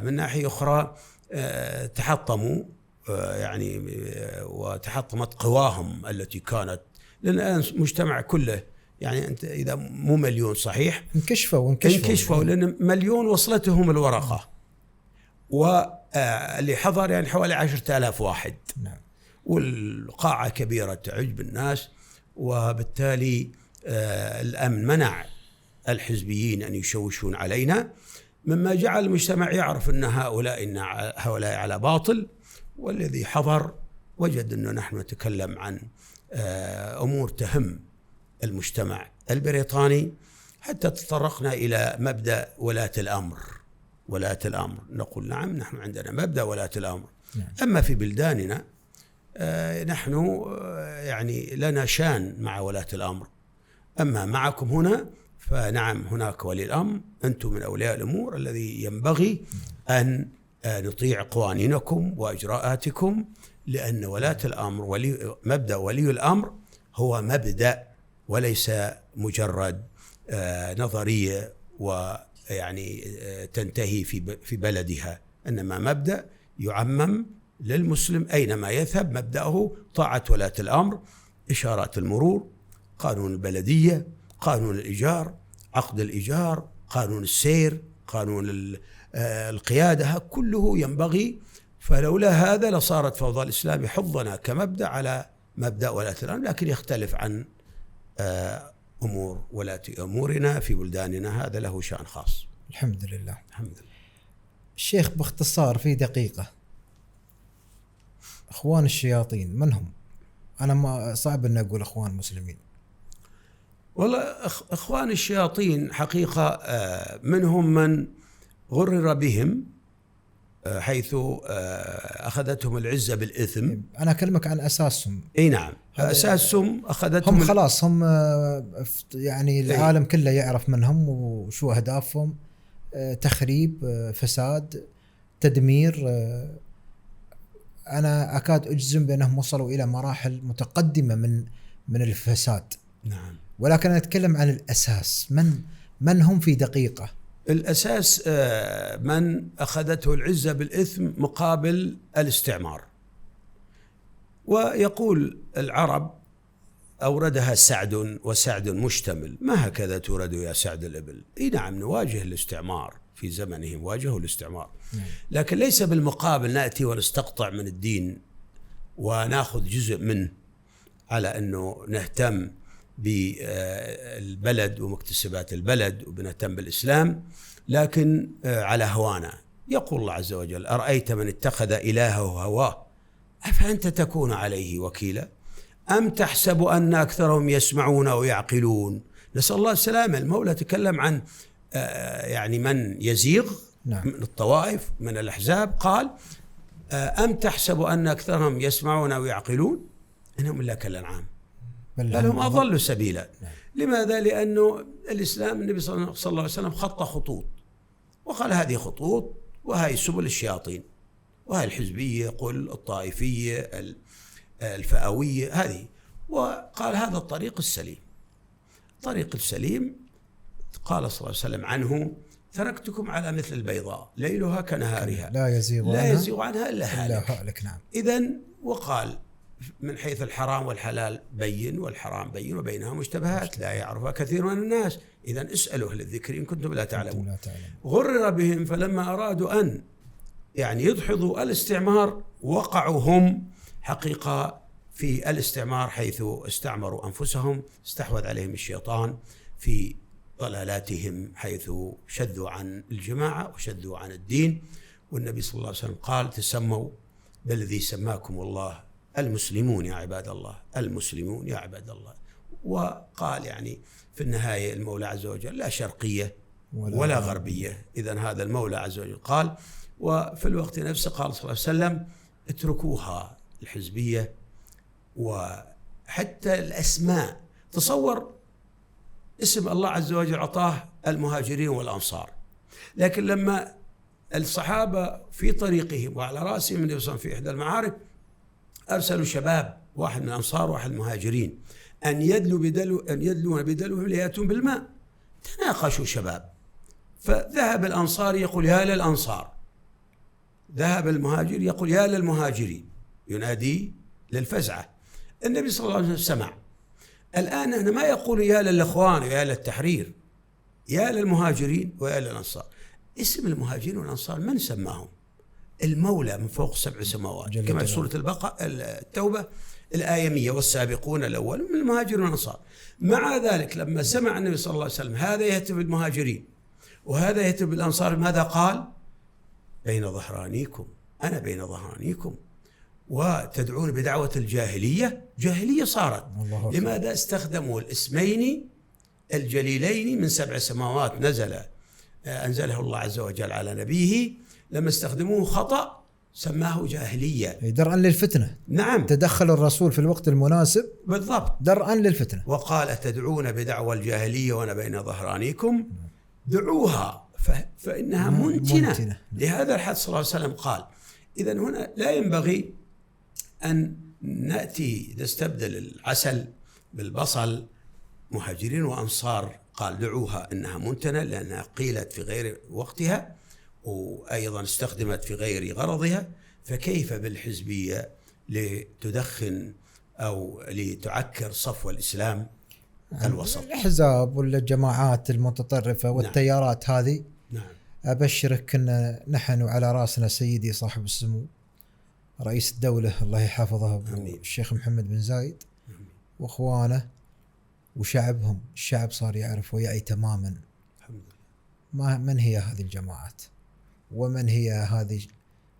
من ناحية أخرى تحطموا يعني وتحطمت قواهم التي كانت، لأن الآن المجتمع كله يعني أنت إذا مو مليون صحيح انكشفوا لأن مليون وصلتهم الورقة، واللي حضر يعني حوالي 10,000 واحد. نعم. والقاعة كبيرة تعجب الناس، وبالتالي الأمن منع الحزبيين أن يشوشون علينا، مما جعل المجتمع يعرف أن هؤلاء على باطل. والذي حضر وجد أنه نحن نتكلم عن أمور تهم المجتمع البريطاني، حتى تطرقنا إلى مبدأ ولاة الأمر. نقول نعم، نحن عندنا مبدأ ولاة الأمر. أما في بلداننا نحن يعني لنا شان مع ولاة الأمر، أما معكم هنا فنعم هناك ولي الأمر، أنتم من أولياء الأمور الذي ينبغي أن نطيع قوانينكم وإجراءاتكم، لأن ولاة الأمر مبدأ ولي الأمر هو مبدأ وليس مجرد نظرية ويعني تنتهي في بلدها، إنما مبدأ يعمم للمسلم أينما يذهب. مبدأه طاعة ولاة الأمر، إشارات المرور، قانون البلدية، قانون الإيجار، عقد الإيجار، قانون السير، قانون القيادة، كله ينبغي. فلولا هذا لصارت فوضى الإسلام يحضنا كمبدأ على مبدأ ولاة الأمر، لكن يختلف عن أمور ولاة أمورنا في بلداننا، هذا له شأن خاص. الحمد لله. الحمد لله. الشيخ باختصار في دقيقة، أخوان الشياطين من هم؟ أنا ما صعب أن أقول أخوان مسلمين. والله أخوان الشياطين حقيقة منهم من غرر بهم حيث أخذتهم العزة بالإثم. أنا أكلمك عن أساسهم. أي نعم، أساسهم أخذتهم هم خلاص هم يعني العالم كله يعرف منهم وشو أهدافهم، تخريب، فساد، تدمير. أنا أكاد أجزم بأنهم وصلوا إلى مراحل متقدمة من الفساد. نعم. ولكن أنا أتكلم عن الأساس، من هم في دقيقة؟ الأساس من أخذته العزة بالإثم مقابل الاستعمار. ويقول العرب أوردها سعد وسعد مشتمل، ما هكذا تورد يا سعد الإبل. إي نعم، نواجه الاستعمار في زمنهم، واجهوا الاستعمار، لكن ليس بالمقابل نأتي ونستقطع من الدين ونأخذ جزء منه على أنه نهتم بالبلد ومكتسبات البلد وبنهتم بالإسلام، لكن على هوانا. يقول الله عز وجل: أرأيت من اتخذ إلهه هواه أفأنت تكون عليه وكيلا أم تحسب أن أكثرهم يسمعون ويعقلون. نسأل الله السلامة. المولى تكلم عن يعني من يزيغ من الطوائف من الأحزاب، قال: أم تحسب أن أكثرهم يسمعون ويعقلون إنهم إلا كالأنعام بل هم أضلوا سبيلا. لماذا؟ لأنه الإسلام النبي صلى الله عليه وسلم خط خطوط وقال هذه خطوط وهي سبل الشياطين وهي الحزبية، قل الطائفية، الفئوية، هذه، وقال هذا الطريق السليم. الطريق السليم قال صلى الله عليه وسلم عنه: تركتكم على مثل البيضاء ليلها كنهارها لا يزيغ عنها إلا هالك. نعم. إذن وقال من حيث الحرام والحلال بين، والحرام بين وبينها مشتبهات لا يعرفها كثير من الناس. إذن اسألوا أهل الذكر إن كنتم لا تعلمون. غرر بهم، فلما أرادوا أن يعني يدحضوا الاستعمار وقعوا هم حقيقة في الاستعمار، حيث استعمروا أنفسهم، استحوذ عليهم الشيطان في ضلالاتهم، حيث شذوا عن الجماعة وشذوا عن الدين. والنبي صلى الله عليه وسلم قال: تسموا بالذي سماكم الله المسلمون يا عباد الله، المسلمون يا عباد الله. وقال يعني في النهاية المولى عز وجل لا شرقية ولا غربية، إذن هذا المولى عز وجل قال. وفي الوقت نفسه قال صلى الله عليه وسلم اتركوها الحزبية. وحتى الأسماء، تصور اسم الله عز وجل عطاه المهاجرين والأنصار، لكن لما الصحابة في طريقهم وعلى رأسهم النبي صلى الله عليه وسلم في إحدى المعارك أرسلوا شباب، واحد من الأنصار وواحد من المهاجرين، أن يدلون بدلوهم ليأتون بالماء. تناقشوا شباب، فذهب الأنصار يقول يا للأنصار، ذهب المهاجر يقول يا للمهاجرين، ينادي للفزعة. النبي صلى الله عليه وسلم سمع. الآن أنا ما يقول يا للإخوان ويا للتحرير، يا للمهاجرين ويا للأنصار. اسم المهاجرين والأنصار من سماهم؟ المولى من فوق 7 سماوات، كما في سورة التوبة الآية 100 والسابقون الأول من المهاجرين والأنصار. مع ذلك لما سمع النبي صلى الله عليه وسلم هذا يهتف بالمهاجرين وهذا يهتف بالأنصار، ماذا قال؟ بين ظهرانيكم، أنا بين ظهرانيكم، وتدعون بدعوة الجاهلية. جاهلية صارت. لماذا استخدموا الاسمين الجليلين من 7 سماوات أنزله الله عز وجل على نبيه؟ لما استخدموه خطأ سماه جاهلية، درءا للفتنة. نعم، تدخل الرسول في الوقت المناسب بالضبط، درءا للفتنة. وقال تدعون بدعوى الجاهلية وأنا بين ظهرانيكم، دعوها فإنها منتنة. لهذا الحد صلى الله عليه وسلم قال إذن هنا لا ينبغي أن نأتي نستبدل العسل بالبصل. مهاجرين وأنصار قال دعوها إنها منتنة لأنها قيلت في غير وقتها وأيضا استخدمت في غير غرضها، فكيف بالحزبية لتدخن أو لتعكر صفو الإسلام الوسط؟ الأحزاب والجماعات المتطرفة والتيارات هذه. نعم. أبشرك أن نحن على رأسنا سيدي صاحب السمو رئيس الدولة الله يحفظه الشيخ محمد بن زايد وأخوانه وشعبهم. الشعب صار يعرف ويعي تماما من هي هذه الجماعات ومن هي هذه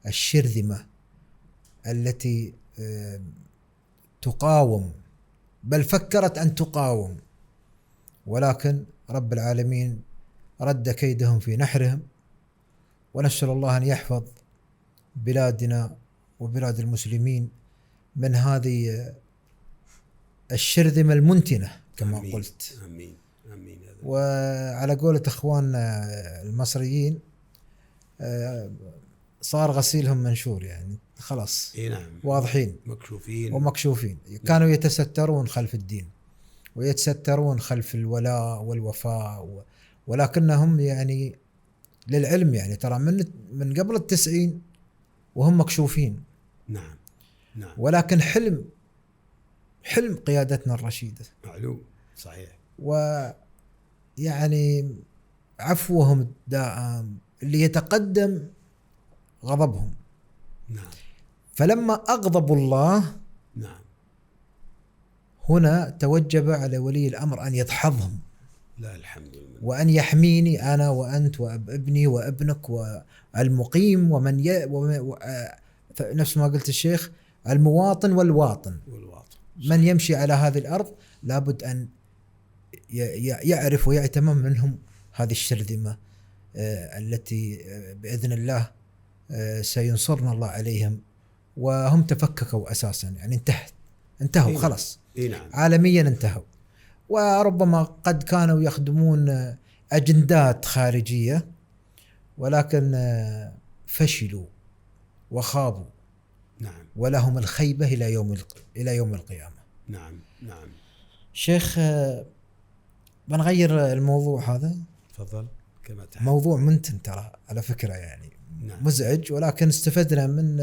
الشرذمة التي تقاوم، بل فكرت أن تقاوم، ولكن رب العالمين رد كيدهم في نحرهم. ونسأل الله أن يحفظ بلادنا وبلاد المسلمين من هذه الشرذمة المنتنة كما أمين. قلت. أمين. أمين. وعلى قولة أخواننا المصريين صار غسيلهم منشور، يعني خلاص. نعم. واضحين مكشوفين ومكشوفين. كانوا يتسترون خلف الدين ويتسترون خلف الولاء والوفاء، ولكنهم يعني للعلم يعني ترى من قبل 90 وهم مكشوفين. نعم. نعم. ولكن حلم قيادتنا الرشيدة معلوم. صحيح. ويعني عفوهم الدائم اللي يتقدم غضبهم. نعم. فلما أغضبوا الله نعم هنا توجب على ولي الأمر أن يدحضهم. لا الحمد لله. وأن يحميني أنا وأنت وابني وابنك والمقيم نفس ما قلت الشيخ المواطن والواطن. من يمشي على هذه الأرض لابد أن يعرف ويعتمم منهم هذه الشرذمة التي بإذن الله سينصرنا الله عليهم. وهم تفككوا أساسا، يعني انتهوا خلاص. نعم. عالميا انتهوا. وربما قد كانوا يخدمون أجندات خارجية ولكن فشلوا وخابوا. نعم. ولهم الخيبة إلى يوم القيامة. نعم. نعم. شيخ بنغير الموضوع هذا. تفضل. كما تحب. موضوع منتن ترى على فكرة، يعني نعم. مزعج، ولكن استفدنا من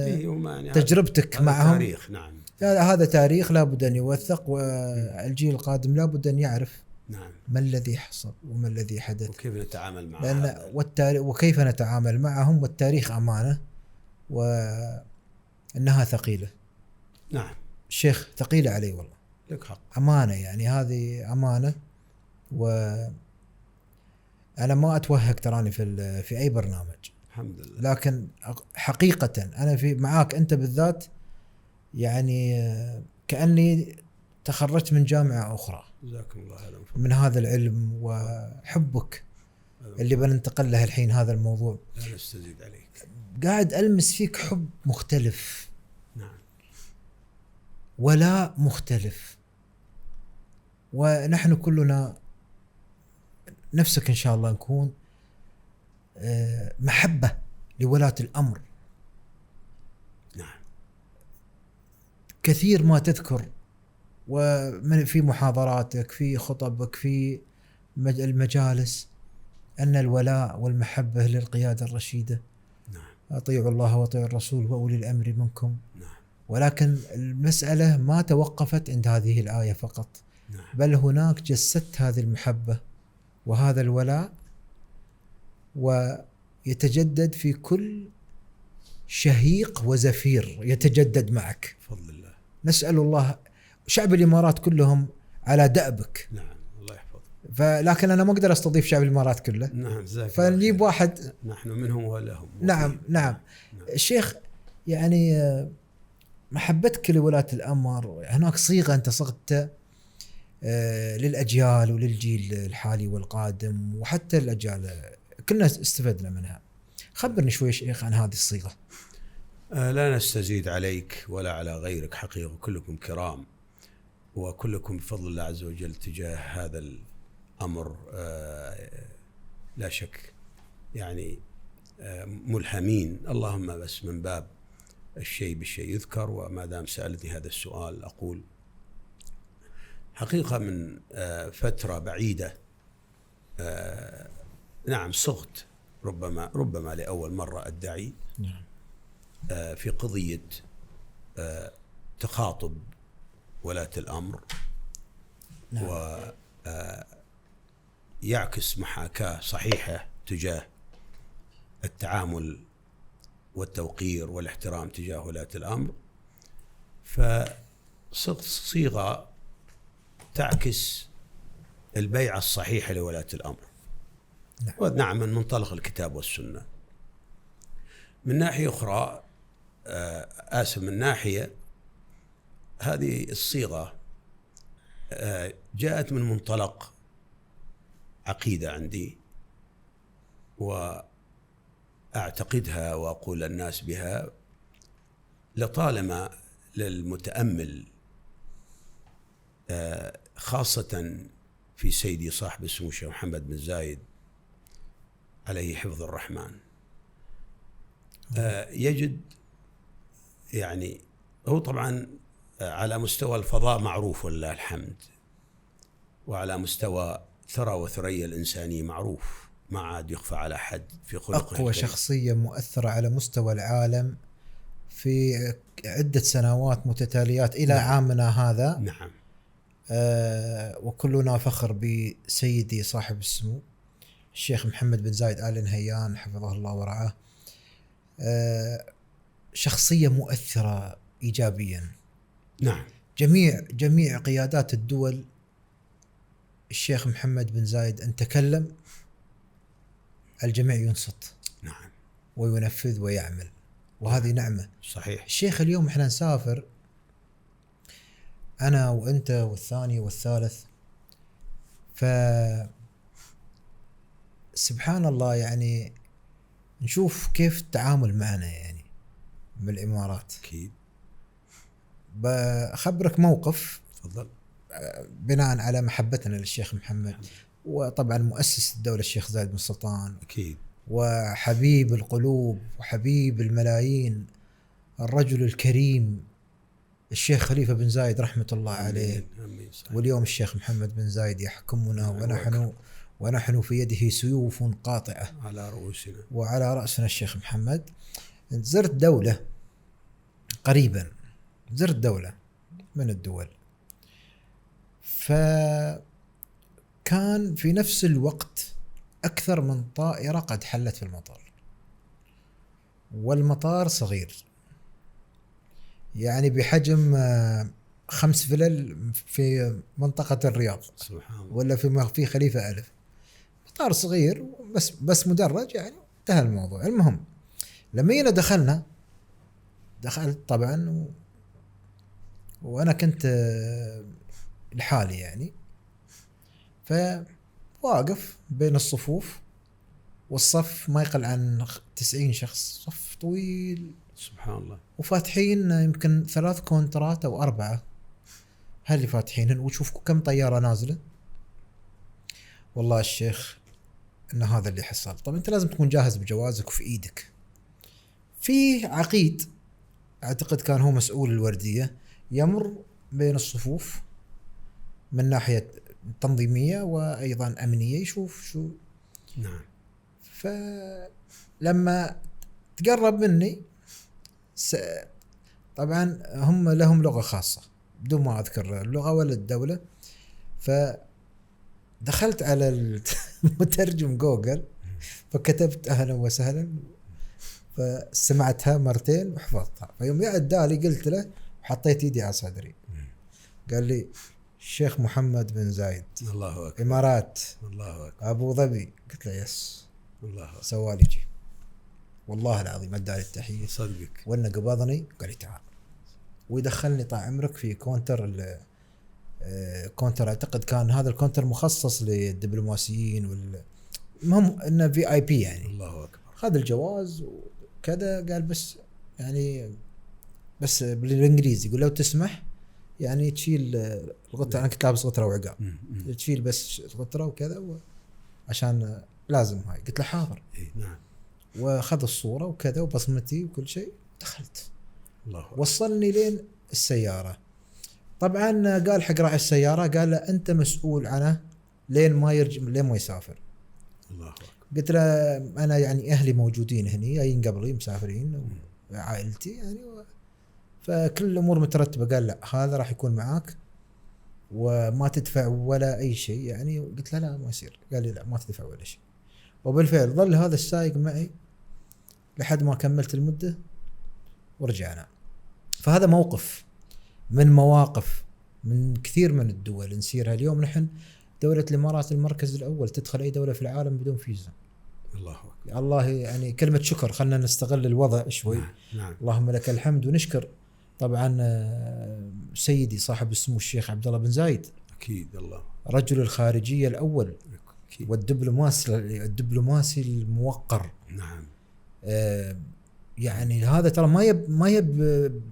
تجربتك معهم. تاريخ. نعم. هذا تاريخ لابد أن يوثق، والجيل القادم لابد أن يعرف نعم. ما الذي حصل وما الذي حدث وكيف نتعامل معه، وكيف نتعامل معهم. والتاريخ أمانة وإنها ثقيلة. نعم. الشيخ ثقيلة علي والله. لك حق. أمانة، يعني هذه أمانة. وأنا ما أتوهق تراني في أي برنامج الحمد لله، لكن حقيقة أنا معاك أنت بالذات يعني كأني تخرجت من جامعة أخرى. جزاكم الله خيرا من هذا العلم وحبك اللي بننتقل له الحين. هذا الموضوع لا نستزيد عليك. قاعد ألمس فيك حب مختلف. نعم. ولا مختلف. ونحن كلنا نفسك إن شاء الله نكون محبة لولاة الأمر. نعم. كثير ما تذكر ومن في محاضراتك في خطبك في المجالس أن الولاء والمحبة للقيادة الرشيدة. نعم. أطيعوا الله وأطيعوا الرسول وأولي الأمر منكم. نعم. ولكن المسألة ما توقفت عند هذه الآية فقط. نعم. بل هناك جسدت هذه المحبة وهذا الولاء ويتجدد في كل شهيق وزفير يتجدد معك بفضل الله. نسأل الله. شعب الإمارات كلهم على دأبك. نعم الله يحفظك. لكن أنا ما أقدر أستضيف شعب الإمارات كله. نعم. فنجيب واحد. نحن منهم ولهم. نعم. نعم. الشيخ يعني محبتك لولاة الأمر هناك صيغة أنت صغت للأجيال وللجيل الحالي والقادم وحتى الأجيال كلنا استفدنا منها. خبرني شوي شيخ عن هذه الصيغة. لا نستزيد عليك ولا على غيرك حقيقة. كلكم كرام وكلكم بفضل الله عز وجل تجاه هذا الأمر لا شك يعني ملهمين. اللهم بس من باب الشيء بالشيء يذكر. وما دام سألتني هذا السؤال أقول حقيقة من فترة بعيدة نعم صغت ربما لأول مرة أدعي في قضية تخاطب ولاة الأمر. نعم. ويعكس محاكاة صحيحة تجاه التعامل والتوقير والاحترام تجاه ولاة الأمر. فصيغة تعكس البيعة الصحيحة لولاة الأمر. نعم من منطلق الكتاب والسنة. من ناحية أخرى من ناحية هذه الصيغة جاءت من منطلق عقيدة عندي وأعتقدها وأقول الناس بها لطالما للمتأمل خاصة في سيدي صاحب السمو الشيخ محمد بن زايد عليه حفظ الرحمن يجد يعني هو طبعا على مستوى الفضاء معروف ولله الحمد وعلى مستوى ثرى وثريا الإنسانية معروف ما عاد يخفى على حد في خلقه. أقوى شخصية مؤثرة على مستوى العالم في عدة سنوات متتاليات إلى نعم. عامنا هذا. نعم. وكلنا فخر بسيدي صاحب السمو الشيخ محمد بن زايد آل نهيان حفظه الله ورعاه. شخصية مؤثرة إيجابيا. نعم. جميع قيادات الدول الشيخ محمد بن زايد أن تكلم الجميع ينصت. نعم. وينفذ ويعمل وهذه نعمة. صحيح. الشيخ اليوم احنا نسافر أنا وأنت والثاني والثالث سبحان الله يعني نشوف كيف التعامل معنا يعني من الإمارات. أكيد. بخبرك موقف. تفضل. بناء على محبتنا للشيخ محمد وطبعا مؤسس الدولة الشيخ زايد بن سلطان. أكيد. وحبيب القلوب وحبيب الملايين الرجل الكريم الشيخ خليفة بن زايد رحمة الله عليه. أمين. واليوم الشيخ محمد بن زايد يحكمنا ونحن في يده سيوف قاطعة على رؤوسنا وعلى رأسنا الشيخ محمد. زرت دولة قريبا زرت دولة من الدول فكان في نفس الوقت أكثر من طائرة قد حلت في المطار والمطار صغير يعني بحجم 5 فلل في منطقة الرياض. سبحان الله. ولا في خليفة ألف. مطار صغير بس مدرج يعني انتهى الموضوع. المهم لما دخلت طبعا وأنا كنت لحالي يعني، فواقف بين الصفوف، والصف ما يقل عن 90 شخص، صف طويل سبحان الله. وفاتحين يمكن 3 كونترات أو 4 اللي فاتحينهن، وشوف كم طيارة نازلة. والله الشيخ إن هذا اللي حصل. طب أنت لازم تكون جاهز بجوازك وفي إيدك. في عقيد أعتقد كان هو مسؤول الوردية، يمر بين الصفوف من ناحية تنظيمية وأيضا أمنية، يشوف شو. نعم. فلما تقرب مني طبعا هم لهم لغة خاصة بدون ما أذكر اللغة ولا الدولة، فدخلت على المترجم جوجل فكتبت أهلا وسهلا، فسمعتها مرتين وحفظتها. فيوم يعدالي قلت له وحطيت يدي على صدري، قال لي الشيخ محمد بن زايد، الله أكبر، إمارات، الله أكبر، أبو ظبي. قلت له يس. الله أكبر. سوالي جي والله العظيم أدالي التحية صدقك، وأنه قبضني قال لي تعال، ويدخلني طال عمرك في كونتر كونتر أعتقد كان هذا الكونتر مخصص للدبلوماسيين المهم إنه VIP يعني. الله أكبر. خذ الجواز وكذا، قال بس يعني بس بالإنجليزي، يقول لو تسمح يعني تشيل الغترة. أنا كنت لابس غترة وعقاب، تشيل بس الغترة وكذا عشان لازم هاي. قلت له حاضر. نعم. وأخذ الصورة وكذا وبصمتي وكل شيء. دخلت، الله أكبر. وصلني لين السيارة. طبعا قال حق راعي السيارة، قال له أنت مسؤول عنه لين ما يرجع، لين ما يسافر. الله أكبر. قلت له أنا يعني أهلي موجودين هني، جايين قبلي مسافرين وعائلتي يعني فكل الأمور مترتبة. قال لا هذا راح يكون معاك وما تدفع ولا أي شيء يعني. قلت له لا ما يصير. قال لي لا ما تدفع ولا شيء. وبالفعل ظل هذا السائق معي لحد ما كملت المدة ورجعنا. فهذا موقف من مواقف من كثير من الدول نسيرها اليوم. نحن دولة الإمارات المركز الأول تدخل أي دولة في العالم بدون فيزا. الله أكبر. الله يعني كلمة شكر، خلنا نستغل الوضع شوي. نعم. اللهم لك الحمد. ونشكر طبعا سيدي صاحب السمو الشيخ عبد الله بن زايد، أكيد الله، رجل الخارجية الأول أكيد. والدبلوماسي الموقر. نعم. يعني هذا ترى ما يب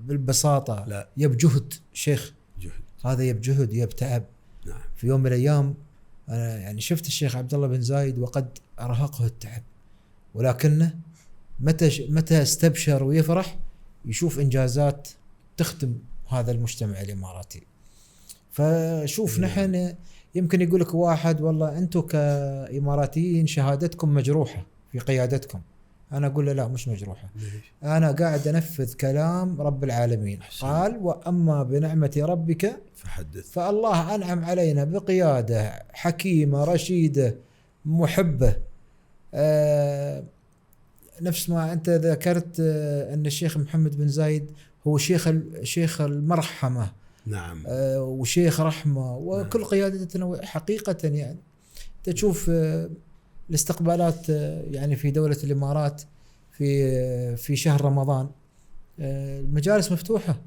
بالبساطة، لا، يب جهد شيخ، جهد. هذا يب جهد، يب تعب. نعم. في يوم من الأيام أنا يعني شفت الشيخ عبد الله بن زايد وقد أرهقه التعب، ولكنه متى استبشر ويفرح يشوف إنجازات تخدم هذا المجتمع الإماراتي. فشوف نحن يمكن يقول لك واحد والله أنتم كإماراتيين شهادتكم مجروحة في قيادتكم. أنا أقول له لا مش مجروحة، أنا قاعد أنفذ كلام رب العالمين. قال وأما بنعمة ربك فحدث. فالله أنعم علينا بقيادة حكيمة رشيدة محبة. نفس ما أنت ذكرت أن الشيخ محمد بن زايد هو شيخ المرحمة. نعم. وشيخ رحمة. وكل نعم. قيادتنا حقيقة يعني تشوف الاستقبالات يعني في دولة الإمارات في شهر رمضان المجالس مفتوحة،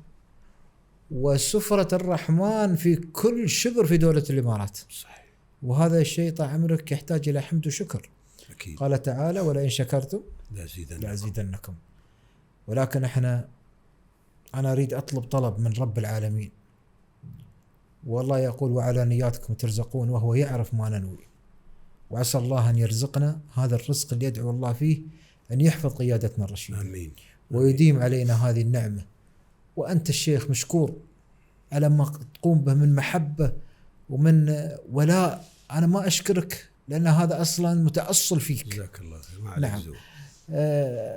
وسفرة الرحمن في كل شبر في دولة الإمارات. صحيح. وهذا الشيء طال عمرك يحتاج إلى حمد وشكر. أكيد. قال تعالى ولئن شكرتم لأزيدنكم. ولكن أنا أريد أطلب طلب من رب العالمين، والله يقول وعلى نياتكم ترزقون، وهو يعرف ما ننوي. وعسى الله أن يرزقنا هذا الرزق اللي يدعو الله فيه، أن يحفظ قيادتنا الرشيدة. آمين. ويديم علينا هذه النعمة. وأنت الشيخ مشكور على ما تقوم به من محبة ومن ولاء. أنا ما أشكرك لأن هذا أصلا متأصل فيك. جزاك الله خير. نعم.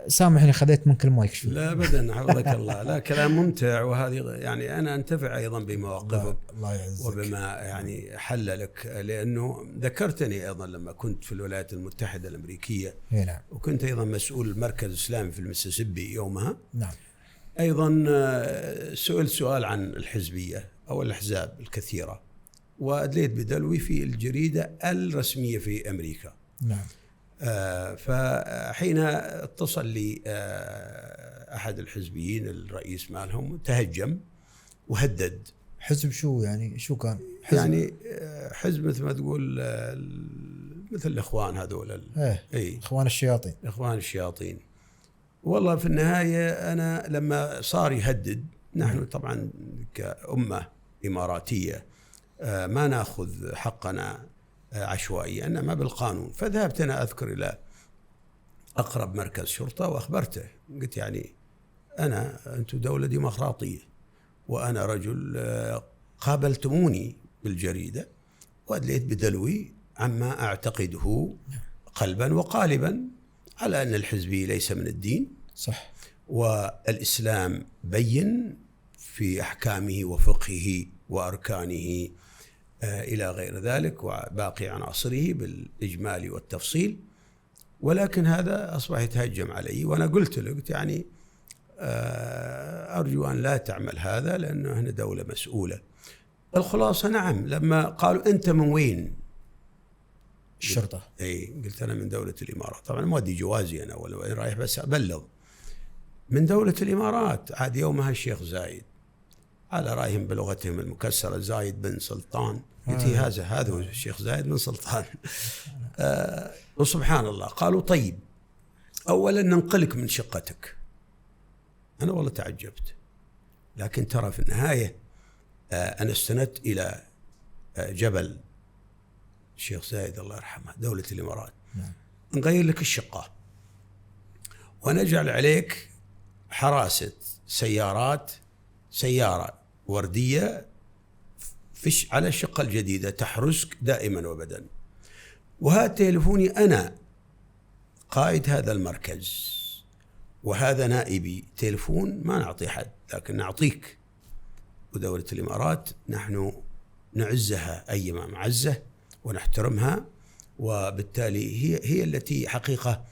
سامحني خذيت منك المايك شوي. لا أبدا، حفظك الله. لا، كلام ممتع، وهذه يعني أنا أنتفع أيضا بمواقفك الله يعزك وبما يعني حل لك، لأنه ذكرتني أيضا لما كنت في الولايات المتحدة الأمريكية. نعم. وكنت أيضا مسؤول المركز الإسلامي في المسيسيبي يومها. نعم. أيضا سئلت سؤال عن الحزبية أو الأحزاب الكثيرة، وأدليت بدلوي في الجريدة الرسمية في أمريكا. نعم. فحين اتصل لي أحد الحزبيين الرئيس مالهم تهجم وهدد. حزب شو يعني؟ شو كان حزب؟ يعني حزب مثل ما تقول مثل الإخوان هذول. اي إخوان الشياطين. إخوان الشياطين. والله في النهاية أنا لما صار يهدد، نحن طبعا كأمة إماراتية ما نأخذ حقنا عشوائيا، إنما بالقانون. فذهبت أنا أذكر إلى أقرب مركز شرطة وأخبرته، قلت يعني أنتم دولة ديمقراطية، وأنا رجل قابلتموني بالجريدة وأدليت بدلوي عما أعتقده قلبا وقالبا على أن الحزبية ليس من الدين. صح. والإسلام بين في أحكامه وفقهه وأركانه إلى غير ذلك وباقي عناصره بالإجمال والتفصيل، ولكن هذا أصبح يتهجم علي. وأنا قلت له يعني أرجو أن لا تعمل هذا، لأنه هنا دولة مسؤولة. الخلاصة نعم، لما قالوا أنت من وين؟ الشرطة. قلت أنا من دولة الإمارات. طبعا مودي جوازي أنا ولا وين رايح، بس أبلغ من دولة الإمارات. عاد يومها الشيخ زايد، على رأيهم بلغتهم المكسرة زايد بن سلطان. قلت هذا هو الشيخ زايد بن سلطان. وسبحان الله قالوا طيب أولا ننقلك من شقتك. أنا والله تعجبت، لكن ترى في النهاية أنا استندت إلى جبل الشيخ زايد الله يرحمه دولة الإمارات. نغير لك الشقة ونجعل عليك حراسة سيارة وردية على الشقة الجديدة تحرسك دائما وابدا. وهذا تليفوني أنا قائد هذا المركز، وهذا نائبي. تليفون ما نعطي حد، لكن نعطيك. ودولة الإمارات نحن نعزها أيما معزة ونحترمها، وبالتالي هي التي حقيقة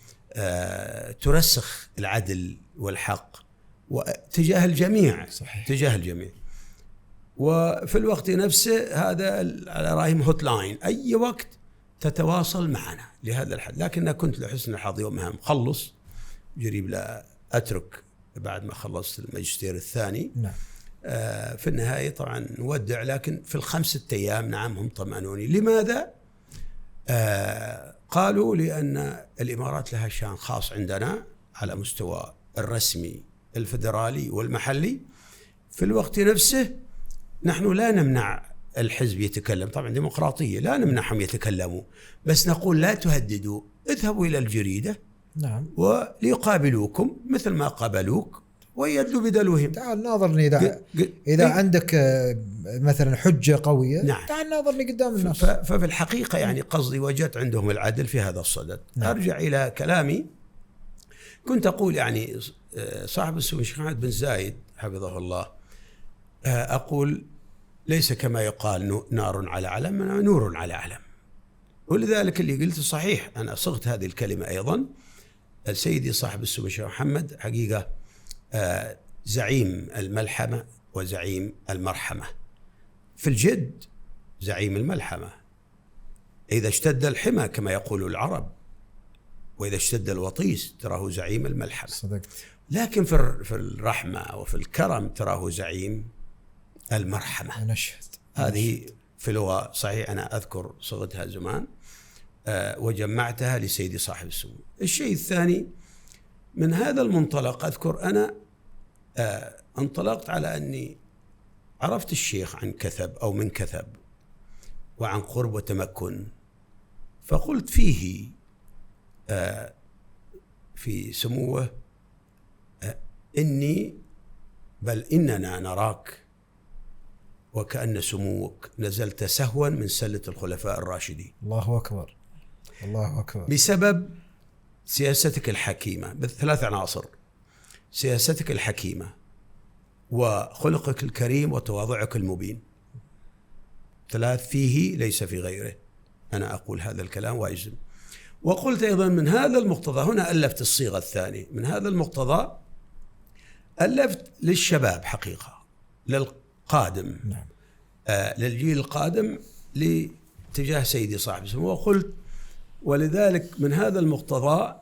ترسخ العدل والحق وتجاه الجميع. صحيح. تجاه الجميع. وفي الوقت نفسه هذا على رأيهم هوت لاين، أي وقت تتواصل معنا لهذا الحد. لكن كنت لحسن الحظ يومها مخلص قريب لا أترك بعد ما خلصت الماجستير الثاني. نعم. في النهاية طبعا نودع، لكن في ال5 أيام نعم هم طمأنوني. لماذا؟ قالوا لأن الإمارات لها شأن خاص عندنا على مستوى الرسمي الفدرالي والمحلي. في الوقت نفسه نحن لا نمنع الحزب يتكلم، طبعا ديمقراطية لا نمنعهم يتكلموا، بس نقول لا تهددوا، اذهبوا إلى الجريدة. نعم. وليقابلوكم مثل ما قابلوك ويدلوا بدلوهم. تعال ناظرني إذا عندك مثلا حجة قوية. نعم. تعال ناظرني قدام الناس. ففي الحقيقة يعني قصدي وجدت عندهم العدل في هذا الصدد. نعم. أرجع إلى كلامي، كنت أقول يعني صاحب السمو الشيخ محمد بن زايد حفظه الله، أقول ليس كما يقال نار على علم، نور على علم. ولذلك اللي قلت صحيح، أنا صغت هذه الكلمة أيضا. سيدي صاحب السمو الشيخ محمد حقيقة زعيم الملحمة وزعيم المرحمة. في الجد زعيم الملحمة، إذا اشتد الحمى كما يقول العرب، وإذا اشتد الوطيس تراه زعيم الملحمة. صدقت. لكن في الرحمة وفي الكرم تراه زعيم المرحمة. أنا أشهد. هذه في لغة صحيح أنا أذكر صغتها زمان وجمعتها لسيدي صاحب السمو. الشيء الثاني من هذا المنطلق، أذكر أنا انطلقت على أني عرفت الشيخ عن كثب أو من كثب وعن قرب وتمكن، فقلت فيه في سموه إننا نراك وكأن سموك نزلت سهوا من سلة الخلفاء الراشدين. الله أكبر. الله أكبر. بسبب سياستك الحكيمة بالثلاث عناصر: سياستك الحكيمة وخلقك الكريم وتواضعك المبين. ثلاث فيه ليس في غيره. أنا أقول هذا الكلام وأجزم. وقلت أيضا من هذا المقتضى، هنا ألفت الصيغة الثانية، من هذا المقتضى ألفت للشباب حقيقة، للقادم. نعم. للجيل القادم لاتجاه سيدي صاحب السمو. وقلت ولذلك من هذا المقتضى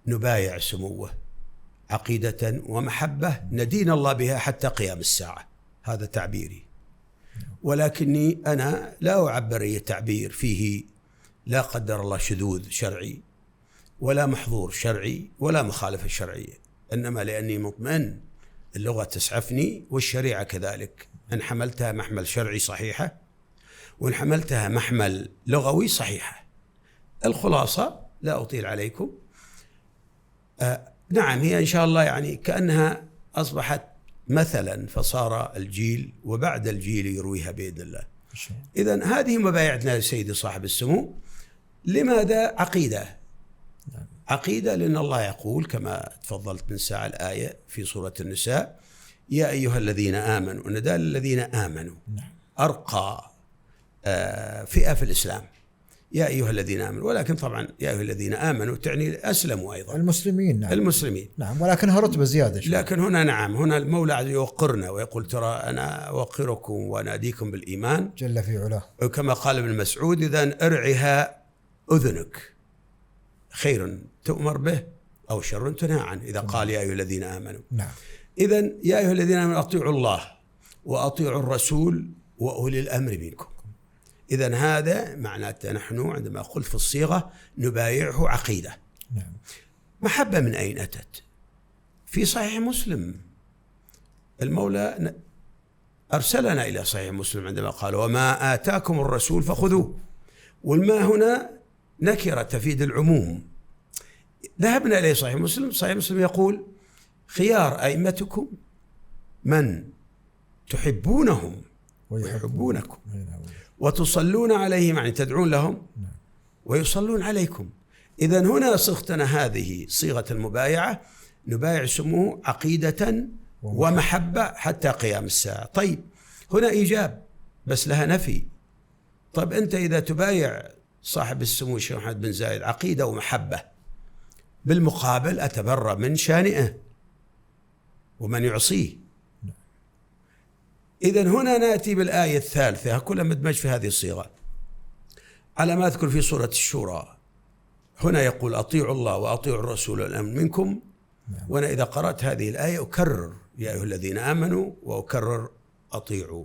نبايع سموه عقيدة ومحبة ندين الله بها حتى قيام الساعة. هذا تعبيري، ولكني أنا لا أعبر أي تعبير فيه لا قدر الله شذوذ شرعي ولا محظور شرعي ولا مخالفة شرعية، إنما لأني مطمئن اللغة تسعفني والشريعة كذلك، إن حملتها محمل شرعي صحيحة وإن حملتها محمل لغوي صحيحة. الخلاصة لا أطيل عليكم، نعم هي إن شاء الله يعني كأنها أصبحت مثلا، فصار الجيل وبعد الجيل يرويها بإذن الله. إذن هذه مبايعتنا لسيدي صاحب السمو. لماذا عقيدة؟ عقيدة لأن الله يقول كما تفضلت من ساعة الآية في سورة النساء: يا أيها الذين آمنوا، أن ده الذين آمنوا أرقى فئة في الإسلام، يا أيها الذين آمنوا، ولكن طبعا يا أيها الذين آمنوا تعني أسلموا أيضا، المسلمين. نعم المسلمين، نعم، ولكنها رتبة زيادة شوي. لكن هنا نعم، هنا المولى عز يوقرنا ويقول: ترى أنا أوقركم وأناديكم بالإيمان جل في علاه، كما قال ابن مسعود: إذا أرعها أذنك، خير تؤمر به أو شر تنهى عنه، إذا قال يا أيها الذين آمنوا. نعم. إذن يا أيها الذين آمنوا أطيعوا الله وأطيعوا الرسول وأولي الأمر منكم. إذن هذا معناته نحن عندما قلت في الصيغة نبايعه عقيدة. نعم. محبة من أين أتت؟ في صحيح مسلم المولى أرسلنا إلى صحيح مسلم عندما قال: وما آتاكم الرسول فخذوه. والما هنا نكرة تفيد العموم. ذهبنا إلى صحيح مسلم، صحيح مسلم يقول: خيار أئمتكم من تحبونهم ويحبونكم وتصلون عليهم، يعني تدعون لهم ويصلون عليكم. إذن هنا صيغتنا هذه صيغة المبايعة، نبايع سموه عقيدة ومحبة حتى قيام الساعة. طيب هنا إيجاب بس لها نفي. طيب أنت إذا تبايع صاحب السمو الشيخ محمد بن زايد عقيدة ومحبة، بالمقابل أتبرأ من شانئه ومن يعصيه. إذن هنا نأتي بالآية الثالثة، كلها مدمج في هذه الصيغة على ما أذكر في سورة الشورى. هنا يقول: أطيعوا الله وأطيعوا الرسول والأمر منكم. وأنا إذا قرأت هذه الآية أكرر يا أيها الذين آمنوا وأكرر أطيعوا.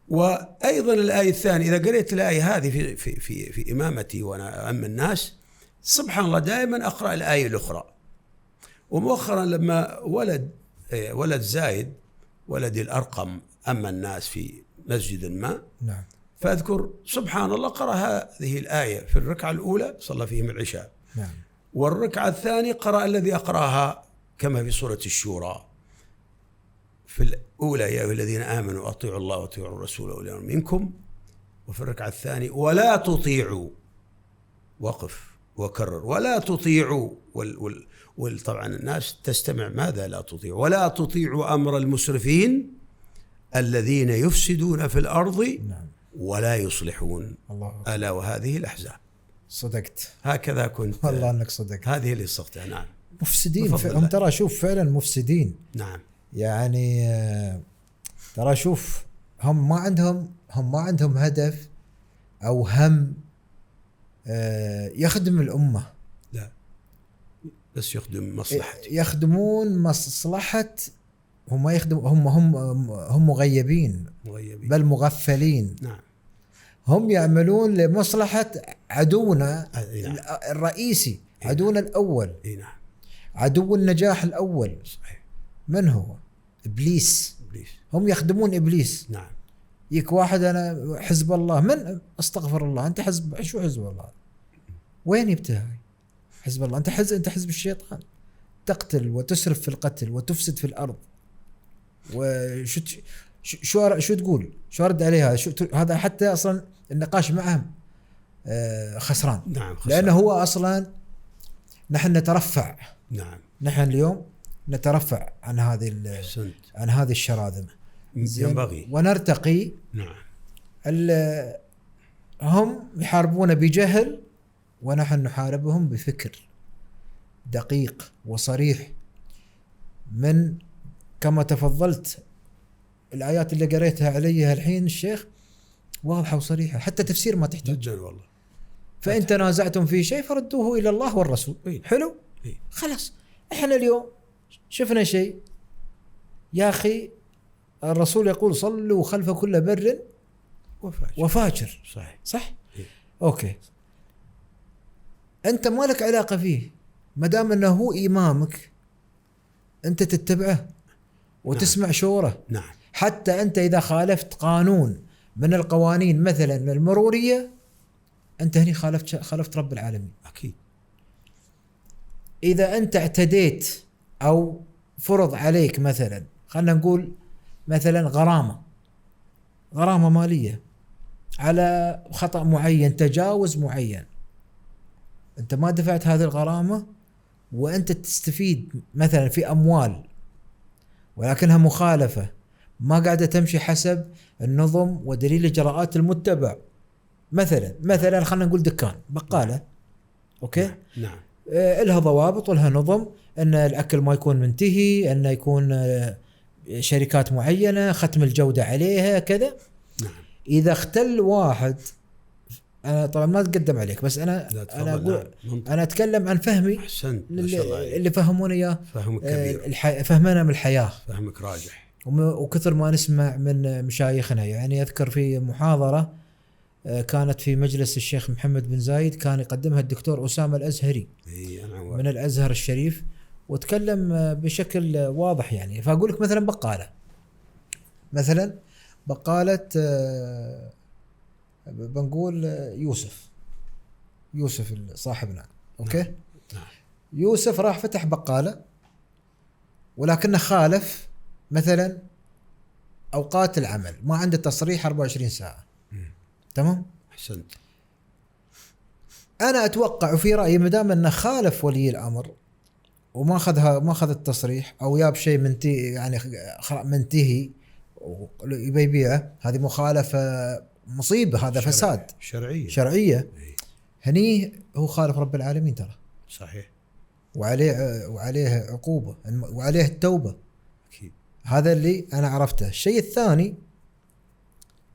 وأيضا الآية الثانية، إذا قرأت الآية هذه في إمامتي وأنا أم الناس، سبحان الله دائما أقرأ الآية الأخرى. ومؤخرا لما ولد زايد ولدي الأرقم أما الناس في مسجد ما، نعم، فأذكر سبحان الله قرأ هذه الآية في الركعة الأولى صلى فيهم العشاء، نعم، والركعة الثانية قرأ الذي أقرأها كما في سورة الشورى. في الأولى يا أيها الذين آمنوا أطيعوا الله وأطيعوا الرسول وأولي الأمر منكم، وفي الركعة الثانية ولا تطيعوا، وقف وكرر ولا تطيعوا. طبعا الناس تستمع: ماذا لا تطيعوا؟ ولا تطيعوا أمر المسرفين الذين يفسدون في الأرض نعم، ولا يصلحون. الله ألا وهذه الأحزاب. صدقت، هكذا كنت، والله أنك صدقت. هذه اللي صغتها. نعم، مفسدين هم، ترى شوف فعلا مفسدين. نعم، يعني ترى شوف هم ما عندهم هدف أو هم يخدم الأمة، لا بس يخدم مصلحتي، يخدمون مصلحة. هم يخدم هم مغيبين بل مغفلين. نعم، هم يعملون لمصلحة عدونا نعم، الرئيسي، عدونا الأول، نعم، عدو النجاح الأول. صحيح. من هو؟ إبليس. هم يخدمون إبليس. نعم. يك واحد أنا حزب الله، من استغفر الله، أنت حزب شو؟ حزب الله وين يبتهي؟ حزب الله أنت حزب الشيطان، تقتل وتسرف في القتل وتفسد في الأرض. وشو شو تقول؟ شو أرد عليها؟ هذا حتى أصلا النقاش معهم خسران. نعم، خسران. لأنه هو أصلا نحن نترفع. نعم، نحن اليوم نترفع عن هذه الشراذم، ينبغي، ونرتقي. نعم. هم يحاربون بجهل ونحن نحاربهم بفكر دقيق وصريح. من كما تفضلت الآيات اللي قريتها عليها الحين الشيخ واضحة وصريحة، حتى تفسير ما تحتاج جدا والله. فإن تنازعتم في شيء فردوه إلى الله والرسول. حلو، خلاص. احنا اليوم شفنا شيء يا أخي الرسول يقول صلوا خلف كل بر وفاجر. صحيح. صح؟ أوكي، أنت ما لك علاقة فيه، ما دام أنه هو إمامك أنت تتبعه وتسمع شوره. نعم. حتى أنت إذا خالفت قانون من القوانين مثلا المرورية، أنت هني خالفت رب العالمين. أكيد. إذا أنت اعتديت أو فرض عليك مثلا، خلنا نقول مثلا غرامة مالية على خطأ معين، تجاوز معين، أنت ما دفعت هذه الغرامة وأنت تستفيد مثلا في أموال ولكنها مخالفة، ما قاعدة تمشي حسب النظم ودليل الإجراءات المتبع. مثلا خلنا نقول دكان بقالة، أوكي؟ نعم. لها ضوابط ولها نظم، أن الأكل ما يكون منتهي، أن يكون شركات معينة ختم الجودة عليها كذا. نعم. إذا اختل واحد، أنا طبعا ما أتقدم عليك، بس أنا أقول أنا أتكلم عن فهمي. أحسنت، ما شاء الله عليك. اللي فهموني إياه فهمك كبير. فهمنا من الحياة، فهمك راجح. وكثر ما نسمع من مشايخنا. يعني أذكر في محاضرة كانت في مجلس الشيخ محمد بن زايد، كان يقدمها الدكتور أسامة الأزهري من الأزهر الشريف، وتكلم بشكل واضح. يعني فأقول لك مثلا بقالة بنقول يوسف صاحبنا، أوكي؟ نعم. يوسف راح فتح بقالة ولكنه خالف مثلا أوقات العمل، ما عنده تصريح 24 ساعة. تمام؟ أحسنت. أنا أتوقع في رأيي مدام أنه خالف ولي الأمر وما أخذ التصريح أو ياب شيء منتهي يبي يبيعه، هذه مخالفة مصيبة، هذا فساد شرعية. هني هو خالف رب العالمين ترى. صحيح. وعليه عقوبة وعليه التوبة. أكيد. هذا اللي أنا عرفته. الشيء الثاني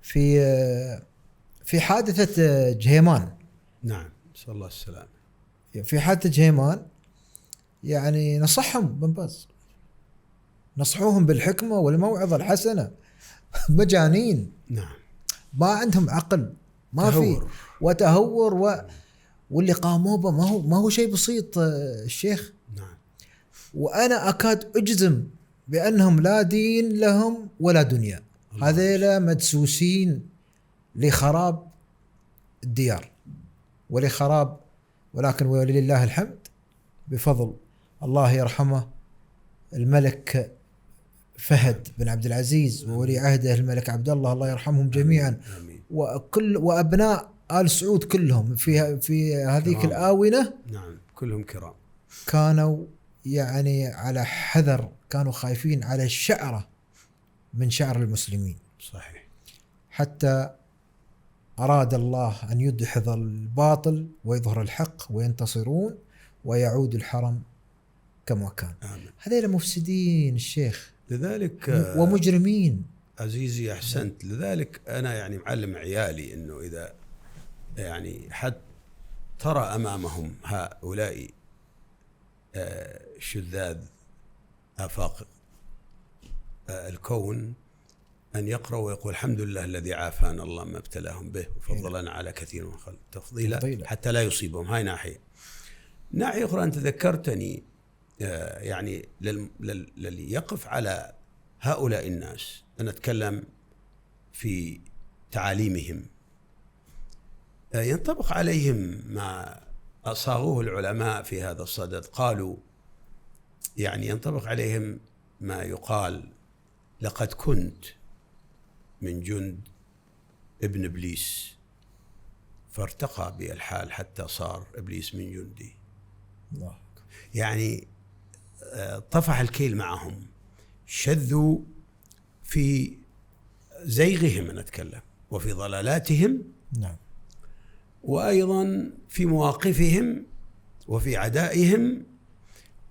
في حادثة جهيمان. نعم، صلى الله السلام. في حادثة جهيمان يعني نصحهم بن باز، نصحوهم بالحكمة والموعظة الحسنة. مجانين. نعم. ما عندهم عقل، ما في وتهور واللي قاموا به ما هو شيء بسيط الشيخ. نعم. وأنا أكاد أجزم بأنهم لا دين لهم ولا دنيا، هذيلا مدسوسين لخراب الديار ولخراب، ولكن ولله الحمد بفضل الله يرحمه الملك فهد بن عبد العزيز وولي عهده الملك عبد الله يرحمهم جميعا. آمين. وأبناء آل سعود كلهم في هذيك الآونة. نعم، كلهم كرام. كانوا يعني على حذر، كانوا خايفين على الشعرة من شعر المسلمين. صحيح. حتى أراد الله أن يدحض الباطل ويظهر الحق وينتصرون ويعود الحرم كما كان. هذول مفسدين الشيخ، لذلك ومجرمين. عزيزي أحسنت. لذلك أنا يعني معلم عيالي إنه إذا يعني حد ترى أمامهم هؤلاء شذاذ آفاق الكون، أن يقرأ ويقول الحمد لله الذي عافانا الله ما ابتلاهم به وفضلنا على كثير من خلق تفضيلا حتى لا يصيبهم. هاي ناحية أخرى أنت ذكرتني يعني للي يقف على هؤلاء الناس، أنا أتكلم في تعاليمهم، ينطبق عليهم ما أصاغوه العلماء في هذا الصدد. قالوا يعني ينطبق عليهم ما يقال لقد كنت من جند ابن إبليس فارتقى بي الحال حتى صار إبليس من جندي. الله. يعني طفح الكيل معهم، شذوا في زيغهم نتكلم وفي ضلالاتهم. نعم. وأيضا في مواقفهم وفي عدائهم،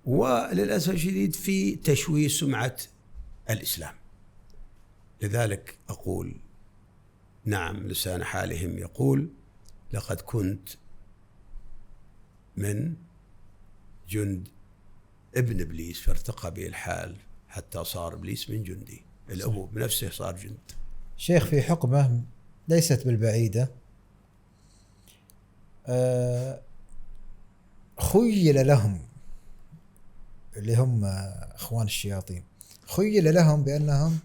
وللأسف الشديد في تشويه سمعة الإسلام. لذلك أقول نعم، لسان حالهم يقول لقد كنت من جند ابن إبليس فارتقى به الحال حتى صار إبليس من جندي. الأبو بنفسه صار جند. شيخ في حقبة ليست بالبعيدة خيل لهم اللي هم اخوان الشياطين، خيل لهم بانهم